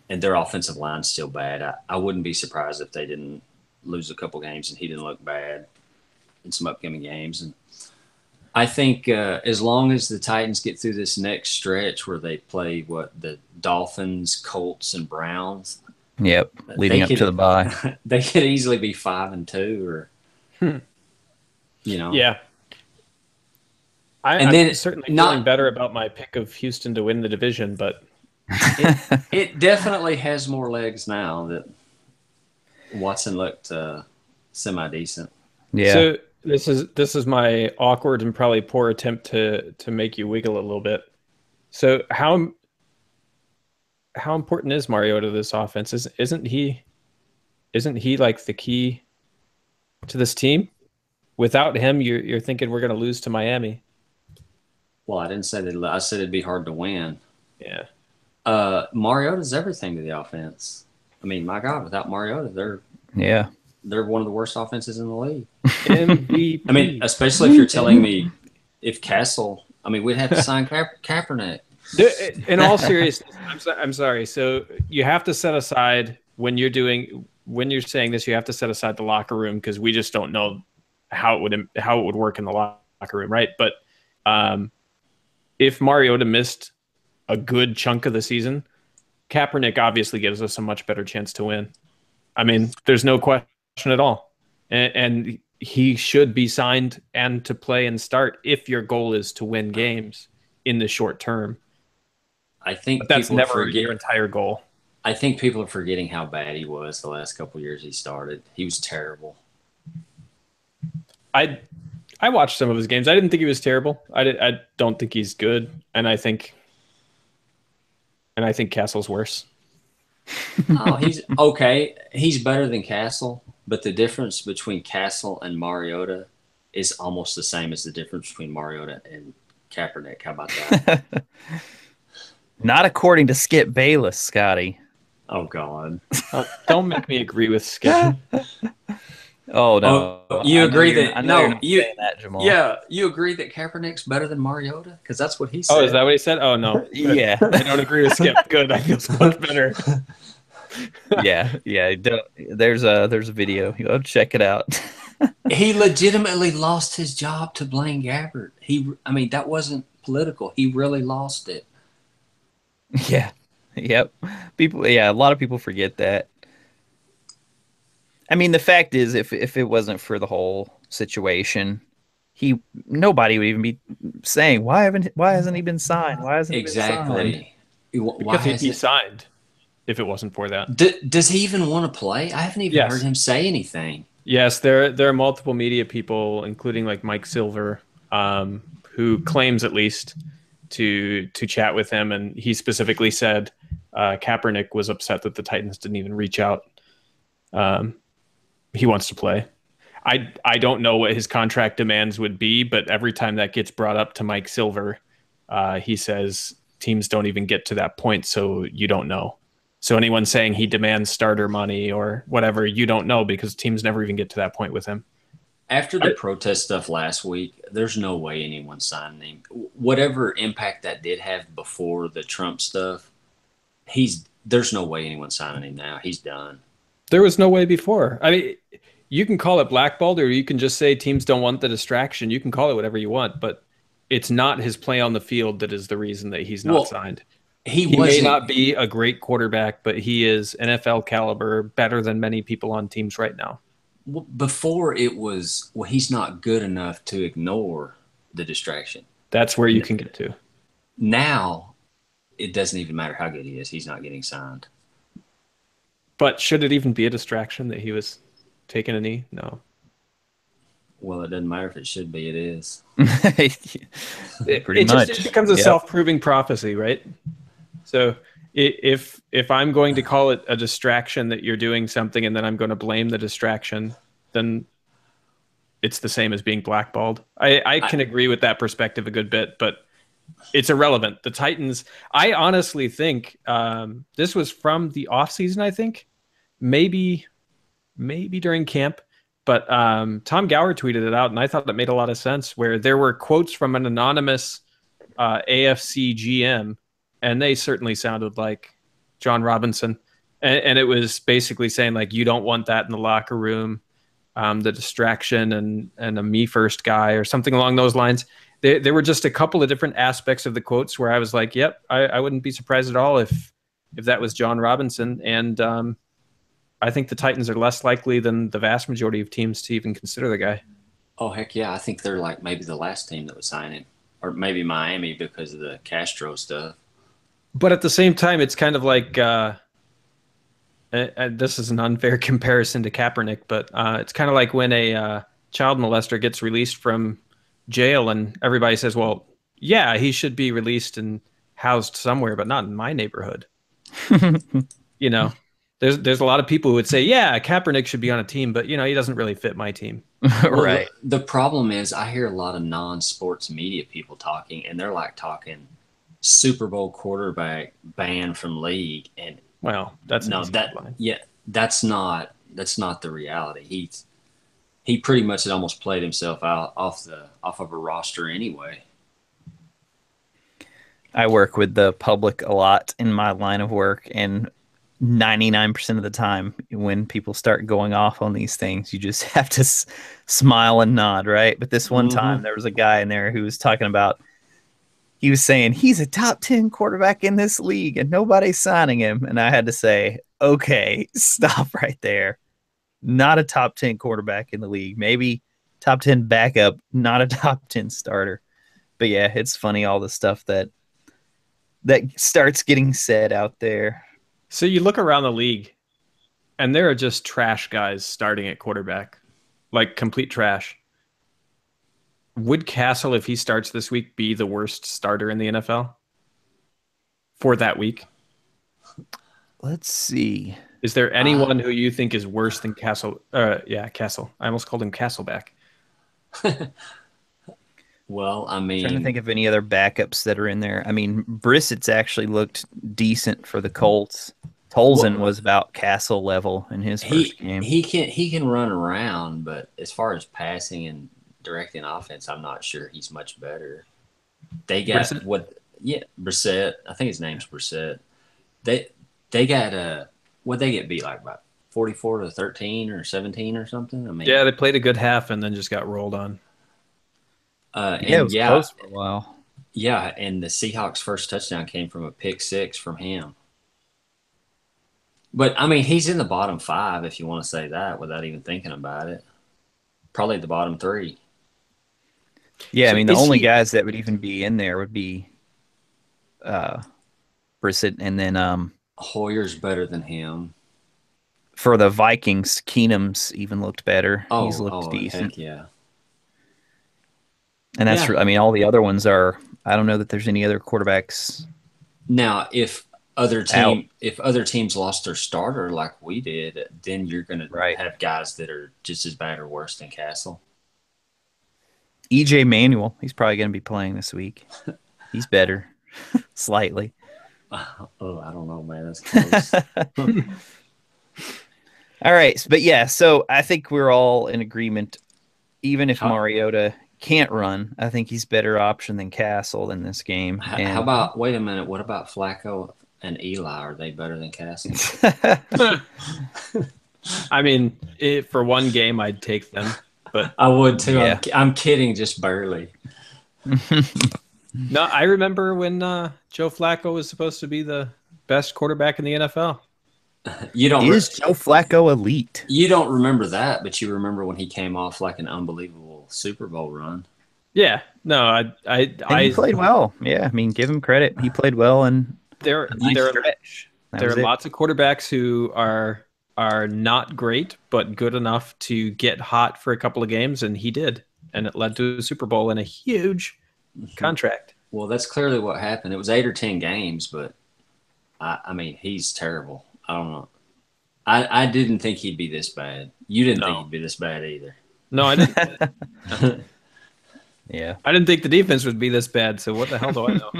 And their offensive line's still bad. I wouldn't be surprised if they didn't lose a couple games and he didn't look bad in some upcoming games. And I think as long as the Titans get through this next stretch where they play the Dolphins, Colts, and Browns. Yep, leading up to the bye. They could easily be 5-2 or, Yeah. I'm certainly feeling better about my pick of Houston to win the division, but it definitely has more legs now that Watson looked semi-decent. Yeah. So this is my awkward and probably poor attempt to make you wiggle a little bit. So how important is Mariota to this offense? Isn't he like the key to this team? Without him, you're thinking we're going to lose to Miami. Well, I didn't say that. I said it'd be hard to win. Yeah. Mariota's everything to the offense. I mean, my God, without Mariota, they're one of the worst offenses in the league. MVP. I mean, especially if you're telling me if Castle, we'd have to sign Kaepernick. In all seriousness, I'm sorry. So you have to set aside when you're saying this, you have to set aside the locker room because we just don't know how it would work in the locker room, right? But if Mariota missed a good chunk of the season, Kaepernick obviously gives us a much better chance to win. I mean, there's no question at all. And he should be signed and to play and start if your goal is to win games in the short term. I think but that's never your entire goal. I think people are forgetting how bad he was the last couple of years he started. He was terrible. I watched some of his games. I didn't think he was terrible. I don't think he's good, and I think Castle's worse. Oh, he's okay. He's better than Castle, but the difference between Castle and Mariota is almost the same as the difference between Mariota and Kaepernick. How about that? Not according to Skip Bayless, Scotty. Oh, God. Don't make me agree with Skip. Oh, no. You agree that – no, you saying that, Jamal. Yeah, you agree that Kaepernick's better than Mariota? Because that's what he said. Oh, is that what he said? Oh, no. Yeah. I don't agree with Skip. Good. I feel so much better. Yeah. There's a video. Go check it out. He legitimately lost his job to Blaine Gabbert. That wasn't political. He really lost it. Yeah. Yep. A lot of people forget that. I mean, the fact is, if it wasn't for the whole situation, nobody would even be saying, why hasn't he been signed? Why hasn't he been signed? Because he'd be signed if it wasn't for that. Does he even want to play? I haven't even heard him say anything. Yes, there are multiple media people, including like Mike Silver, who claims at least to chat with him, and he specifically said Kaepernick was upset that the Titans didn't even reach out. He wants to play. I don't know what his contract demands would be, but every time that gets brought up to Mike Silver, he says teams don't even get to that point, so you don't know. So anyone saying he demands starter money or whatever, you don't know because teams never even get to that point with him. After the protest stuff last week, there's no way anyone signed him. Whatever impact that did have before the Trump stuff, there's no way anyone's signing him now. He's done. There was no way before. I mean, you can call it blackballed, or you can just say teams don't want the distraction. You can call it whatever you want, but it's not his play on the field that is the reason that he's not signed. He may not be a great quarterback, but he is NFL caliber, better than many people on teams right now. Before it was, he's not good enough to ignore the distraction. That's where you can get to. Now, it doesn't even matter how good he is. He's not getting signed. But should it even be a distraction that he was taking a knee? No. Well, it doesn't matter if it should be. It is. Pretty much. It becomes a self-proving prophecy, right? So if I'm going to call it a distraction that you're doing something and then I'm going to blame the distraction, then it's the same as being blackballed. I can agree with that perspective a good bit, but it's irrelevant. The Titans, I honestly think this was from the offseason, I think. Maybe during camp. But Tom Gower tweeted it out, and I thought that made a lot of sense, where there were quotes from an anonymous AFC GM, and they certainly sounded like John Robinson. And it was basically saying, like, you don't want that in the locker room, the distraction and a me-first guy or something along those lines. There were just a couple of different aspects of the quotes where I was like, yep, I wouldn't be surprised at all if that was John Robinson. And I think the Titans are less likely than the vast majority of teams to even consider the guy. Oh, heck yeah. I think they're like maybe the last team that would sign him. Or maybe Miami because of the Castro stuff. But at the same time, it's kind of like this is an unfair comparison to Kaepernick, but it's kind of like when a child molester gets released from jail and everybody says, well, yeah, he should be released and housed somewhere, but not in my neighborhood. You know? There's a lot of people who would say, yeah, Kaepernick should be on a team, but, he doesn't really fit my team. Right. The problem is I hear a lot of non-sports media people talking, and they're like talking Super Bowl quarterback banned from league. And well, that's not the reality. He pretty much had almost played himself out off of a roster anyway. I work with the public a lot in my line of work, and 99% of the time when people start going off on these things, you just have to smile and nod, right? But this one time there was a guy in there who was talking about, he was saying he's a top 10 quarterback in this league and nobody's signing him. And I had to say, okay, stop right there. Not a top 10 quarterback in the league, maybe top 10 backup, not a top 10 starter. But yeah, it's funny, all the stuff that starts getting said out there. So you look around the league, and there are just trash guys starting at quarterback, like complete trash. Would Castle, if he starts this week, be the worst starter in the NFL for that week? Let's see. Is there anyone who you think is worse than Castle? Castle. I almost called him Castleback. Well, I mean, trying to think of any other backups that are in there. I mean, Brissett's actually looked decent for the Colts. Tolson was about Castle level in his first game. He can run around, but as far as passing and directing offense, I'm not sure he's much better. They got Brissett? Brissett. I think his name's Brissett. They got what they get beat like about 44-13 or 17 or something. I mean, yeah, they played a good half and then just got rolled on. It was close for a while. Yeah, and the Seahawks' first touchdown came from a pick six from him. But, I mean, he's in the bottom 5, if you want to say that, without even thinking about it. Probably the bottom 3. Yeah, so I mean, the only guys that would even be in there would be Brissett, and then Hoyer's better than him. For the Vikings, Keenum's even looked better. He's looked decent. Heck yeah. And that's true. I mean, all the other ones are. I don't know that there's any other quarterbacks. Now, if other teams lost their starter like we did, then you're going to have guys that are just as bad or worse than Castle. EJ Manuel, he's probably going to be playing this week. He's better, slightly. Oh, I don't know, man. That's close. All right, but yeah, so I think we're all in agreement. Even if Mariota can't run, I think he's better option than Castle in this game. How about, wait a minute, what about Flacco? and Eli, are they better than Castle? I mean, for one game, I'd take them, but I would too. Yeah. I'm kidding, just barely. no, I remember when Joe Flacco was supposed to be the best quarterback in the NFL. You don't Is Joe Flacco elite? you don't remember that, but you remember when he came off like an unbelievable Super Bowl run. Yeah, no, And he played well. Yeah, I mean, give him credit. He played well in there a nice there stretch. there are lots of quarterbacks who are not great but good enough to get hot for a couple of games, and he did, and it led to a Super Bowl and a huge contract. Well, that's clearly what happened. It was 8 or 10 games, but I mean, he's terrible. I don't know. I didn't think he'd be this bad. You didn't think he'd be this bad either. No, I didn't. Yeah. I didn't think the defense would be this bad. So what the hell do I know?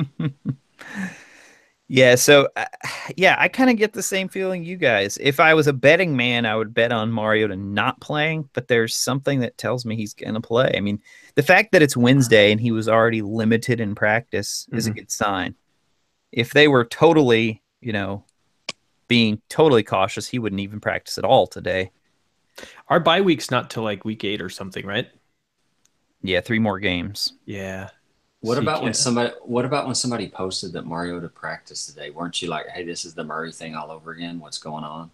Yeah, so I kind of get the same feeling you guys. If I was a betting man, I would bet on Mariota not playing, but there's something that tells me he's going to play. I mean, the fact that it's Wednesday and he was already limited in practice is a good sign. If they were totally, being totally cautious, he wouldn't even practice at all today. Our bye week's not till like week 8 or something, right? Yeah, 3 more games. Yeah. What about when somebody posted that Mariota practiced today? Weren't you like, hey, this is the Murray thing all over again? What's going on?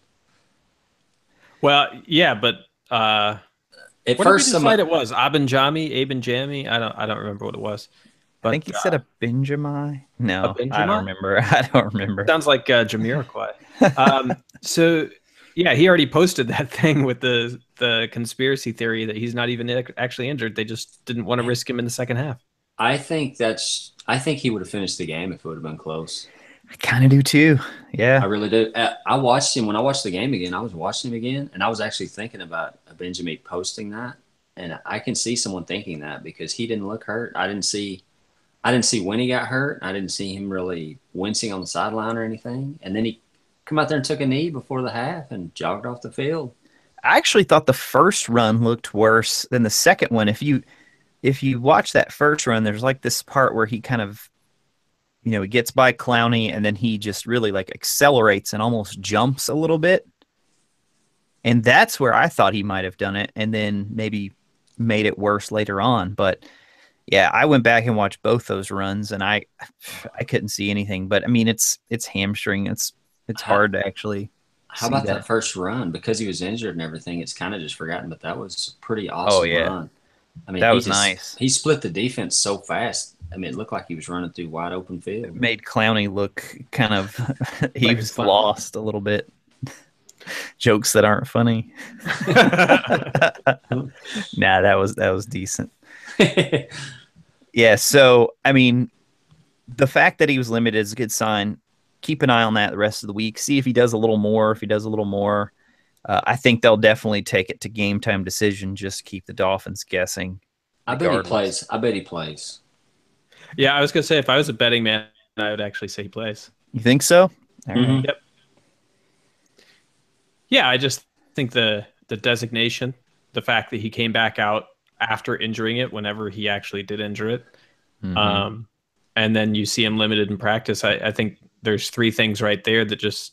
Well, yeah, but at what first did we decide it was? Abenjami? I don't remember what it was. But, I think he said a Benjamin. No, a Benjamin? I don't remember. I don't remember. Sounds like Jamiroquai. So yeah, he already posted that thing with the conspiracy theory that he's not even actually injured. They just didn't want to risk him in the second half. I think he would have finished the game if it would have been close. I kind of do too. Yeah. I really do. I watched him when I watched the game again. I was watching him again, and I was actually thinking about Benjamin posting that. And I can see someone thinking that because he didn't look hurt. I didn't see when he got hurt. I didn't see him really wincing on the sideline or anything. And then he come out there and took a knee before the half and jogged off the field. I actually thought the first run looked worse than the second one. If you watch that first run, there's like this part where he kind of, he gets by Clowney and then he just really like accelerates and almost jumps a little bit. And that's where I thought he might have done it and then maybe made it worse later on. But yeah, I went back and watched both those runs and I couldn't see anything. But I mean, it's hamstring. It's hard to actually. How about that first run? Because he was injured and everything, it's kind of just forgotten. But that was a pretty awesome run. I mean, that was nice. He split the defense so fast. I mean, it looked like he was running through wide open field. It made Clowney look kind of he was lost a little bit. Jokes that aren't funny. Nah, that was decent. Yeah, so I mean, the fact that he was limited is a good sign. Keep an eye on that the rest of the week. See if he does a little more. If he does a little more, I think they'll definitely take it to game time decision. Just keep the Dolphins guessing. I bet he plays. Yeah, I was gonna say if I was a betting man, I would actually say he plays. You think so? Mm-hmm. Yep. Yeah, I just think the designation, the fact that he came back out after injuring it, whenever he actually did injure it, and then you see him limited in practice. I think there's 3 things right there that just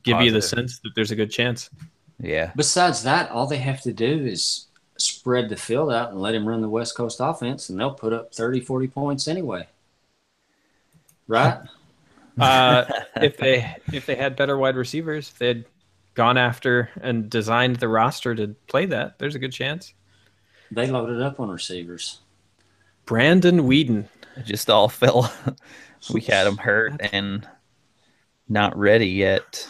give you the sense that there's a good chance. Yeah. Besides that, all they have to do is spread the field out and let him run the West Coast offense, and they'll put up 30, 40 points anyway. Right? If they had better wide receivers, if they'd gone after and designed the roster to play that, there's a good chance. They loaded up on receivers. Brandon Weeden. It just all fell. We had him hurt and not ready yet.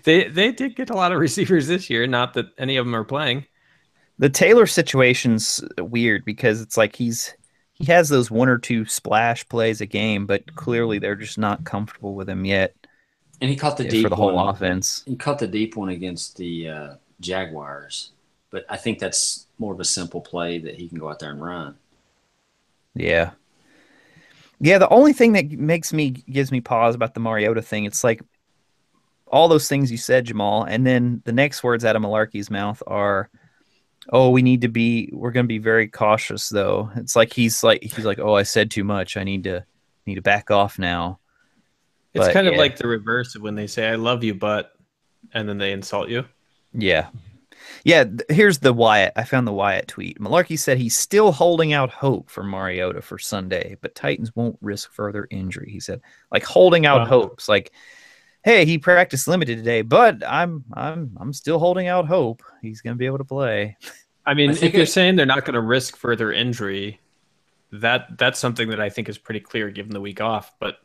They did get a lot of receivers this year, not that any of them are playing. The Taylor situation's weird because it's like he has those 1 or 2 splash plays a game, but clearly they're just not comfortable with him yet. And he caught the deep for the whole one. offense. He caught the deep one against the Jaguars, but I think that's more of a simple play that he can go out there and run. Yeah. Yeah, the only thing that gives me pause about the Mariota thing, it's like all those things you said, Jamal, and then the next words out of Malarkey's mouth are, "Oh, we're going to be very cautious though." It's like he's like, "Oh, I said too much. I need to back off now." It's But, kind of yeah. like the reverse of when they say, I love you, but, and then they insult you. Yeah. Yeah, here's the Wyatt. I found the Wyatt tweet. Malarkey said he's still holding out hope for Mariota for Sunday, but Titans won't risk further injury. He said, like holding out Well, hopes, like, hey, he practiced limited today, but I'm still holding out hope he's going to be able to play. I I mean, think if you're saying they're not going to risk further injury, that's something that I think is pretty clear given the week off. But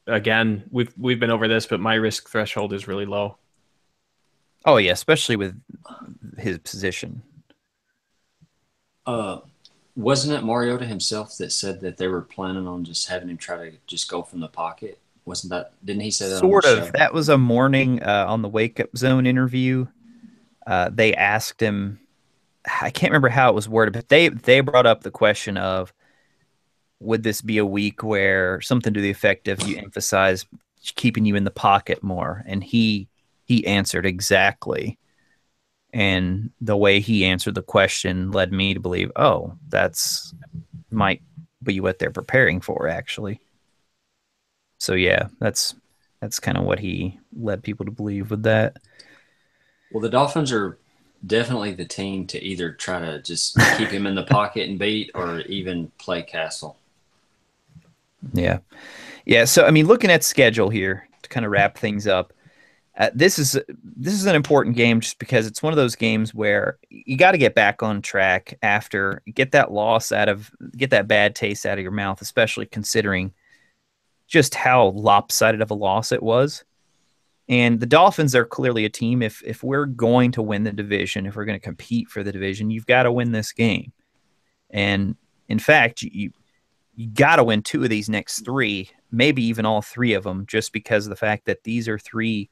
again, we've been over this, but my risk threshold is really low. Oh yeah, especially with his position. wasn't it Mariota himself that said that they were planning on just having him try to just go from the pocket? Wasn't that? Didn't he say that on the Sort of. show? That was a morning on the Wake Up Zone interview. They asked him. I can't remember how it was worded, but they brought up the question of would this be a week where something to the effect of you emphasize keeping you in the pocket more, and he answered exactly. And the way he answered the question led me to believe, oh, that's might be what they're preparing for, actually. So yeah, that's kind of what he led people to believe with that. Well, the Dolphins are definitely the team to either try to just keep him in the pocket and beat, or even play Castle. Yeah, yeah. So I mean, looking at schedule here to kind of wrap things up, this is an important game just because it's one of those games where you got to get back on track after get that bad taste out of your mouth, especially considering just how lopsided of a loss it was. And the Dolphins are clearly a team. If we're going to win the division, if we're going to compete for the division, you've got to win this game. And in fact, you got to win two of these next three, maybe even all three of them, just because of the fact that these are three.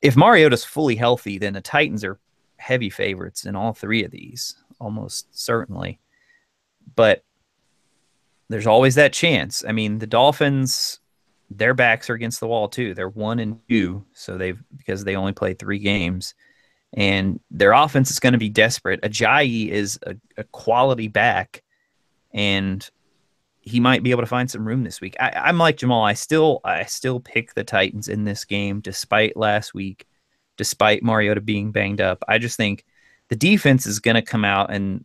If Mariota's fully healthy, then the Titans are heavy favorites in all three of these, almost certainly. But there's always that chance. I mean, the Dolphins, their backs are against the wall too. They're 1-2, so because they only played 3 games, and their offense is going to be desperate. Ajayi is a quality back, and he might be able to find some room this week. I'm like Jamal. I still pick the Titans in this game, despite last week, despite Mariota being banged up. I just think the defense is going to come out and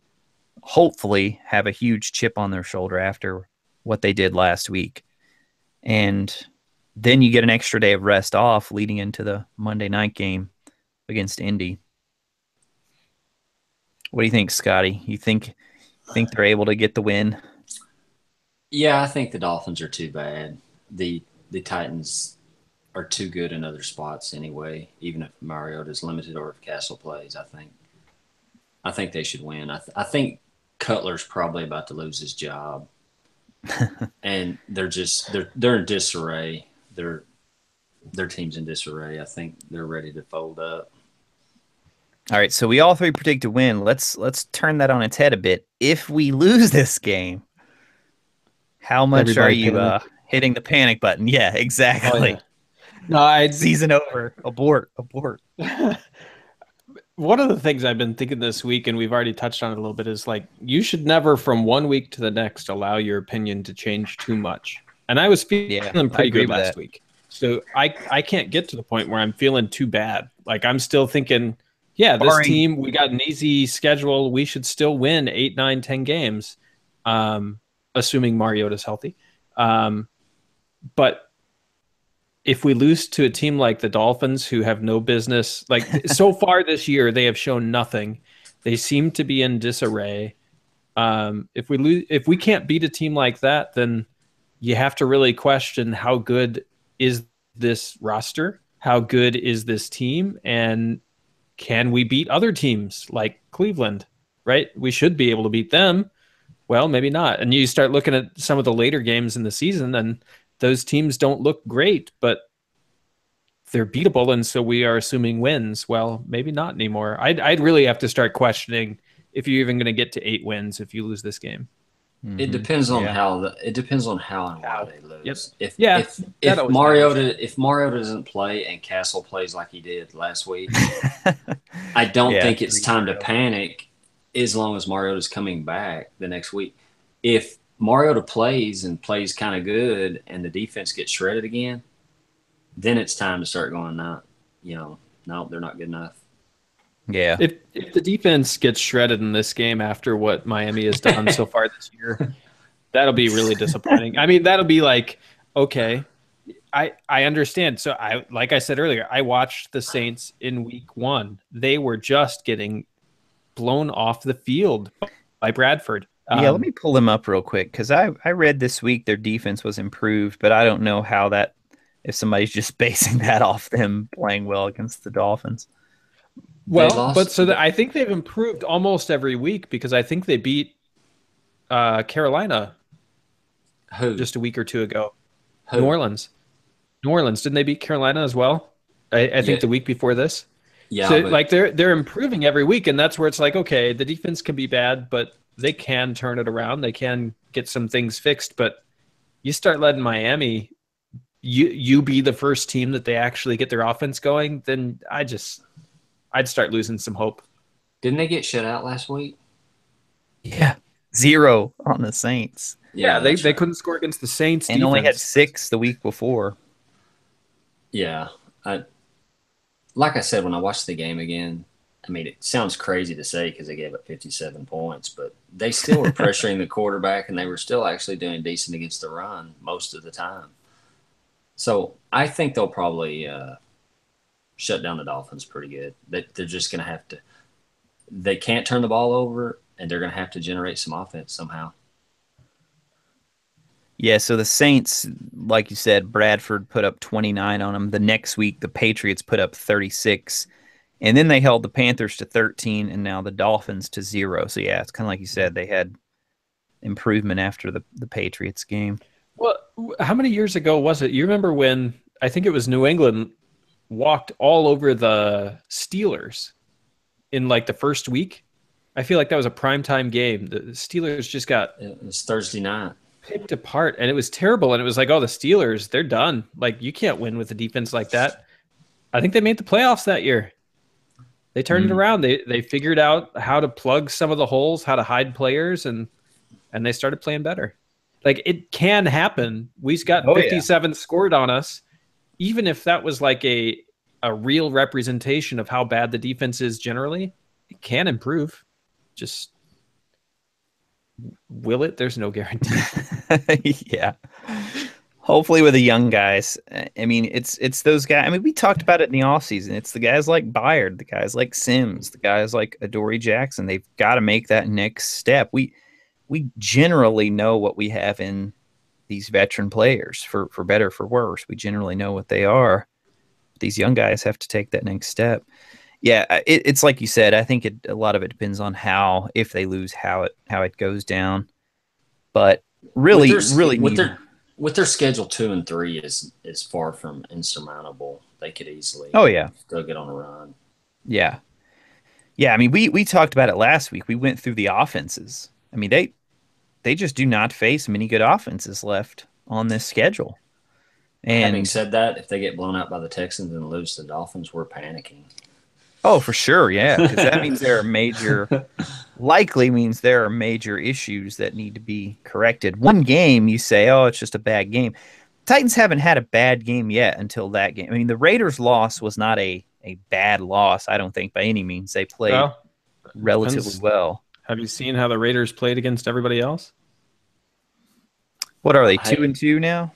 hopefully have a huge chip on their shoulder after what they did last week. And then you get an extra day of rest off leading into the Monday night game against Indy. What do you think, Scotty? You think they're able to get the win? Yeah, I think the Dolphins are too bad. The Titans are too good in other spots anyway. Even if Mariota's limited or if Castle plays, I think they should win. I think Cutler's probably about to lose his job, and they're in disarray. Their team's in disarray. I think they're ready to fold up. All right, so we all three predict a win. Let's turn that on its head a bit. If we lose this game, how much Everybody are you panic. hitting the panic button? Yeah, exactly. Oh, yeah. No, Season over. Abort. one of the things I've been thinking this week, and we've already touched on it a little bit, is like you should never from one week to the next allow your opinion to change too much. And I was feeling pretty good last week. So I can't get to the point where I'm feeling too bad. Like I'm still thinking, yeah, this team, we got an easy schedule. We should still win 8, 9, 10 games, assuming Mariota's healthy. But if we lose to a team like the Dolphins, who have no business, like so far this year, they have shown nothing. They seem to be in disarray. If we can't beat a team like that, then you have to really question how good is this roster? How good is this team? And can we beat other teams like Cleveland, right? We should be able to beat them. Well, maybe not. And you start looking at some of the later games in the season, and those teams don't look great, but they're beatable, and so we are assuming wins. Well, maybe not anymore. I'd really have to start questioning if you're even going to get to 8 wins if you lose this game. Mm-hmm. It depends on how and why they lose. Yep. If Mariota doesn't play and Castle plays like he did last week, I don't think it's time to panic as long as Mariota's coming back the next week. If Mariota plays and plays kind of good and the defense gets shredded again, then it's time to start going, no, no, they're not good enough. Yeah. If the defense gets shredded in this game after what Miami has done so far this year, that'll be really disappointing. I mean, that'll be like, okay, I understand. So like I said earlier, I watched the Saints in week 1. They were just getting blown off the field by Bradford. Yeah, let me pull them up real quick because I read this week their defense was improved, but I don't know how that if somebody's just basing that off them playing well against the Dolphins. Well, but so I think they've improved almost every week because I think they beat Carolina just a week or two ago. New Orleans. Didn't they beat Carolina as well? I think the week before this. Yeah. So like they're improving every week, and that's where it's like, okay, the defense can be bad, but they can turn it around. They can get some things fixed. But you start letting Miami, you be the first team that they actually get their offense going, then I'd start losing some hope. Didn't they get shut out last week? Yeah. 0 on the Saints. Yeah, they couldn't score against the Saints and defense. only had 6 the week before. Yeah. Like I said, when I watched the game again, I mean, it sounds crazy to say because they gave up 57 points, but they still were pressuring the quarterback, and they were still actually doing decent against the run most of the time. So I think they'll probably shut down the Dolphins pretty good. They're just going to have to – they can't turn the ball over, and they're going to have to generate some offense somehow. Yeah, so the Saints, like you said, Bradford put up 29 on them. The next week, the Patriots put up 36. And then they held the Panthers to 13 and now the Dolphins to 0. So, yeah, it's kind of like you said. They had improvement after the Patriots game. Well, how many years ago was it? You remember when I think it was New England walked all over the Steelers in like the first week? I feel like that was a primetime game. The Steelers just got... It was Thursday night. Picked apart, and it was terrible. And it was like, oh, the Steelers, they're done. Like, you can't win with a defense like that. I think they made the playoffs that year. They turned it around. They figured out how to plug some of the holes, how to hide players, and they started playing better. Like, it can happen. We've got 57 scored on us. Even if that was like a real representation of how bad the defense is generally, it can improve. Just will it? There's no guarantee. Yeah. Hopefully with the young guys. I mean, it's those guys. I mean, we talked about it in the offseason. It's the guys like Byard, the guys like Sims, the guys like Adoree Jackson. They've got to make that next step. We generally know what we have in these veteran players, for better, for worse. We generally know what they are. These young guys have to take that next step. Yeah, it's like you said. I think a lot of it depends on how, if they lose, how it goes down. But really, with their schedule 2 and 3 is far from insurmountable. They could easily still get on a run. Yeah. I mean, we talked about it last week. We went through the offenses. I mean, they just do not face many good offenses left on this schedule. And having said that, if they get blown out by the Texans and lose to the Dolphins, we're panicking. Oh, for sure, yeah, because that means likely means there are major issues that need to be corrected. One game, you say, oh, it's just a bad game. Titans haven't had a bad game yet until that game. I mean, the Raiders' loss was not a bad loss, I don't think, by any means. They played relatively well. Have you seen how the Raiders played against everybody else? What are they, 2-2 now?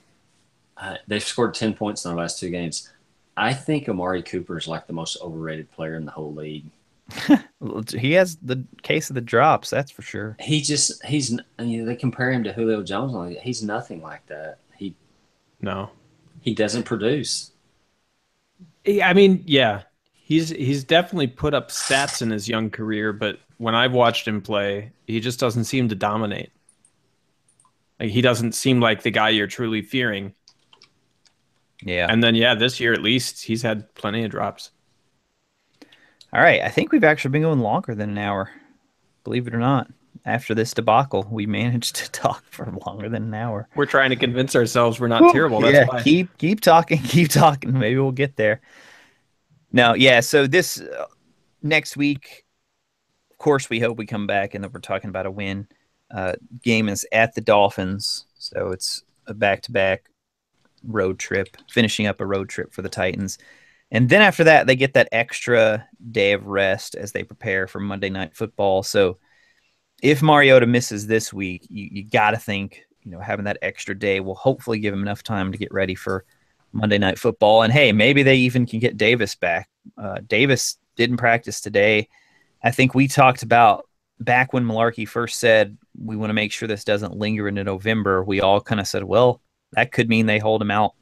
They've scored 10 points in their last 2 games. I think Amari Cooper is like the most overrated player in the whole league. He has the case of the drops, that's for sure. They compare him to Julio Jones. He's nothing like that. He doesn't produce. I mean, yeah, he's definitely put up stats in his young career, but when I've watched him play, he just doesn't seem to dominate. Like, he doesn't seem like the guy you're truly fearing. Yeah. And then, this year at least, he's had plenty of drops. All right. I think we've actually been going longer than an hour, believe it or not. After this debacle, we managed to talk for longer than an hour. We're trying to convince ourselves we're not terrible. That's why. Keep talking. Maybe we'll get there. No, so this next week, of course, we hope we come back and that we're talking about a win. Game is at the Dolphins, so it's a back-to-back. road trip, finishing up a road trip for the Titans. And then after that, they get that extra day of rest as they prepare for Monday Night Football. So if Mariota misses this week, you got to think, having that extra day will hopefully give him enough time to get ready for Monday Night Football. And hey, maybe they even can get Davis back. Davis didn't practice today. I think we talked about back when Malarkey first said we want to make sure this doesn't linger into November. We all kind of said, well, that could mean they hold him out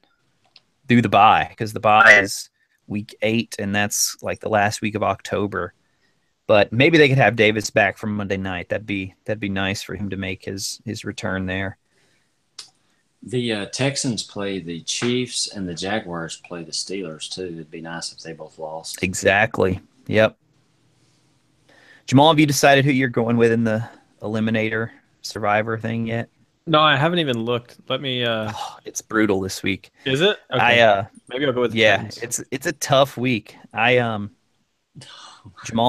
through the bye, because the bye is week 8, and that's like the last week of October. But maybe they could have Davis back from Monday night. That'd be nice for him to make his return there. The Texans play the Chiefs, and the Jaguars play the Steelers too. It'd be nice if they both lost. Exactly. Yep. Jamal, have you decided who you're going with in the Eliminator Survivor thing yet? No, I haven't even looked. Let me. It's brutal this week. Is it? Okay. Maybe I'll go with the Titans. It's a tough week. Jamal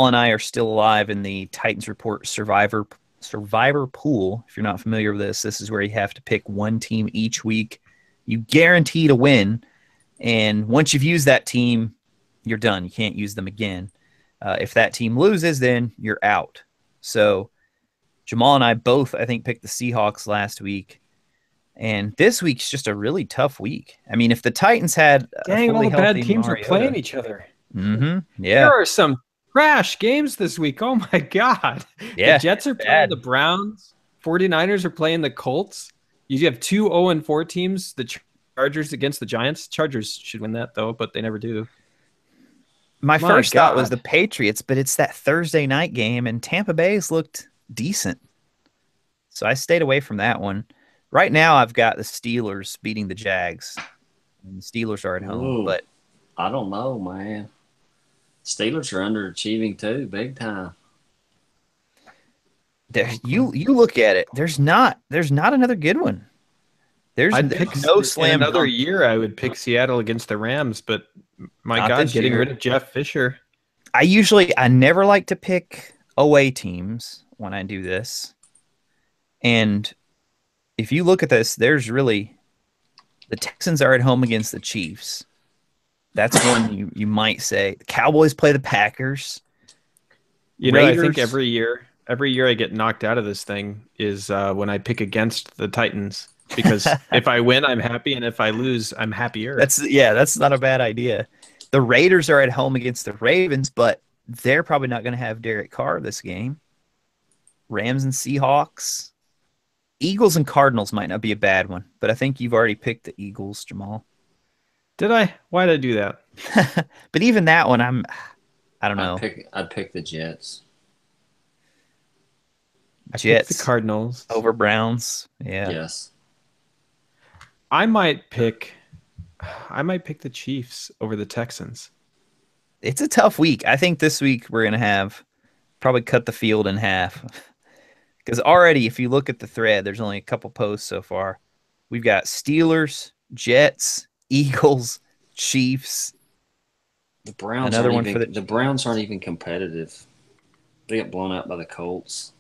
and I are still alive in the Titans Report Survivor pool. If you're not familiar with this is where you have to pick one team each week. You guarantee to win, and once you've used that team, you're done. You can't use them again. If that team loses, then you're out. So Jamal and I both, I think, picked the Seahawks last week. And this week's just a really tough week. I mean, if the Titans had all the bad teams are playing each other. Mm-hmm. Yeah. There are some trash games this week. Oh, my God. Yeah, the Jets are playing the Browns. 49ers are playing the Colts. You have 2 0-4 teams, the Chargers against the Giants. Chargers should win that, though, but they never do. My first thought was the Patriots, but it's that Thursday night game, and Tampa Bay's looked decent. So I stayed away from that one. Right now, I've got the Steelers beating the Jags. And the Steelers are at home, but I don't know, man. Steelers are underachieving too, big time. You look at it. There's not another good one. There's no slam. Another year, I would pick Seattle against the Rams, but my God, getting rid of Jeff Fisher. I never like to pick away teams when I do this. And if you look at this, there's really the Texans are at home against the Chiefs. That's one you might say. The Cowboys play the Packers. I think every year I get knocked out of this thing is when I pick against the Titans. Because if I win, I'm happy, and if I lose, I'm happier. That's not a bad idea. The Raiders are at home against the Ravens, but they're probably not going to have Derek Carr this game. Rams and Seahawks. Eagles and Cardinals might not be a bad one, but I think you've already picked the Eagles, Jamal. Did I? Why did I do that? But even that one, I don't know. I'd pick the Jets. Jets, the Cardinals over Browns. Yeah. Yes. I might pick the Chiefs over the Texans. It's a tough week. I think this week we're going to have probably cut the field in half. Because already, if you look at the thread, there's only a couple posts so far. We've got Steelers, Jets, Eagles, Chiefs. The Browns the Browns aren't even competitive. They got blown out by the Colts.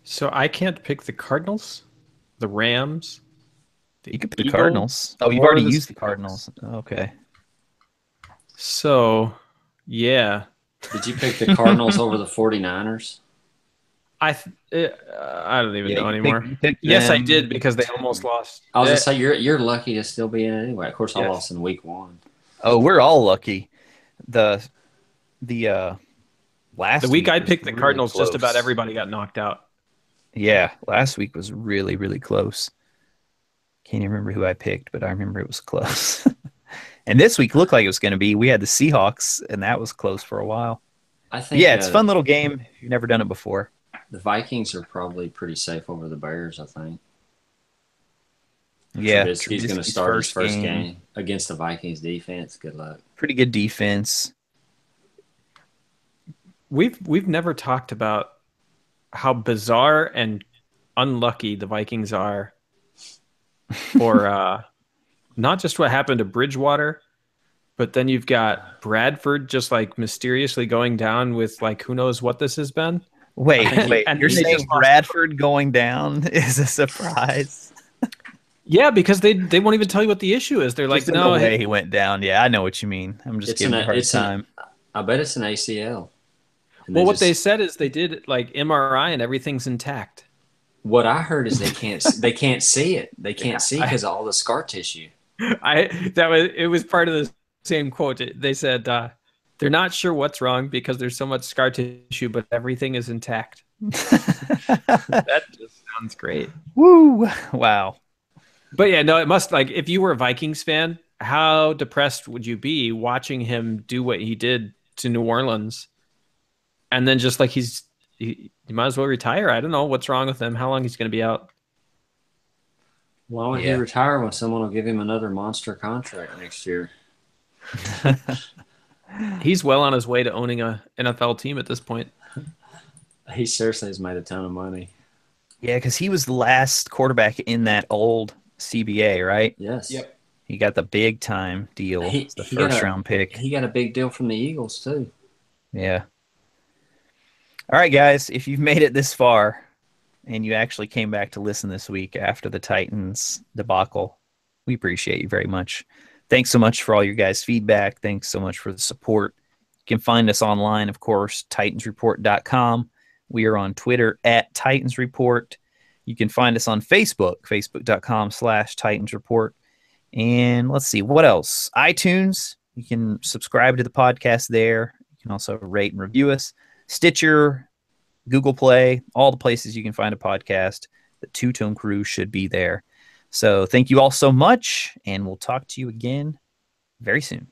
So I can't pick the Cardinals, the Rams. You could pick the Cardinals. Oh, you've already used the Cardinals. Okay. So, yeah. Did you pick the Cardinals over the 49ers? I don't even know anymore. Yes, I did, because they almost lost. I was going to say, you're lucky to still be in it anyway. Of course, I lost in week 1. Oh, we're all lucky. The week I picked the Cardinals, really just about everybody got knocked out. Yeah, last week was really, really close. Can't even remember who I picked, but I remember it was close. And this week looked like it was going to be. We had the Seahawks, and that was close for a while. I think. Yeah, it's a fun little game. If you've never done it before. The Vikings are probably pretty safe over the Bears, I think. Yeah, he's going to start his first game against the Vikings defense. Good luck. Pretty good defense. We've never talked about how bizarre and unlucky the Vikings are for not just what happened to Bridgewater, but then you've got Bradford just like mysteriously going down with like who knows what this has been. Wait, and you're saying Bradford going down is a surprise? Yeah, because they won't even tell you what the issue is. They're like, Just in no, the way he went down. Yeah, I know what you mean. I'm just giving you a hard time. I bet it's an ACL. And well, what they said is they did like MRI and everything's intact. What I heard is they can't see it. They can't see because of all the scar tissue. It was part of the same quote. They said they're not sure what's wrong because there's so much scar tissue, but everything is intact. That just sounds great. Woo! Wow. But yeah, no, it must, like, if you were a Vikings fan, how depressed would you be watching him do what he did to New Orleans? And then just like he might as well retire. I don't know what's wrong with him, how long he's going to be out. Why would he retire when someone will give him another monster contract next year? He's well on his way to owning a NFL team at this point. He seriously has made a ton of money. Yeah, because he was the last quarterback in that old CBA, right? Yes. Yep. He got the big time deal. The first round pick. He got a big deal from the Eagles too. Yeah. All right, guys. If you've made it this far and you actually came back to listen this week after the Titans debacle, we appreciate you very much. Thanks so much for all your guys' feedback. Thanks so much for the support. You can find us online, of course, titansreport.com. We are on Twitter at Titans Report. You can find us on Facebook, facebook.com/Titans Report. And let's see, what else? iTunes, you can subscribe to the podcast there. You can also rate and review us. Stitcher, Google Play, all the places you can find a podcast. The Two Tone Crew should be there. So thank you all so much, and we'll talk to you again very soon.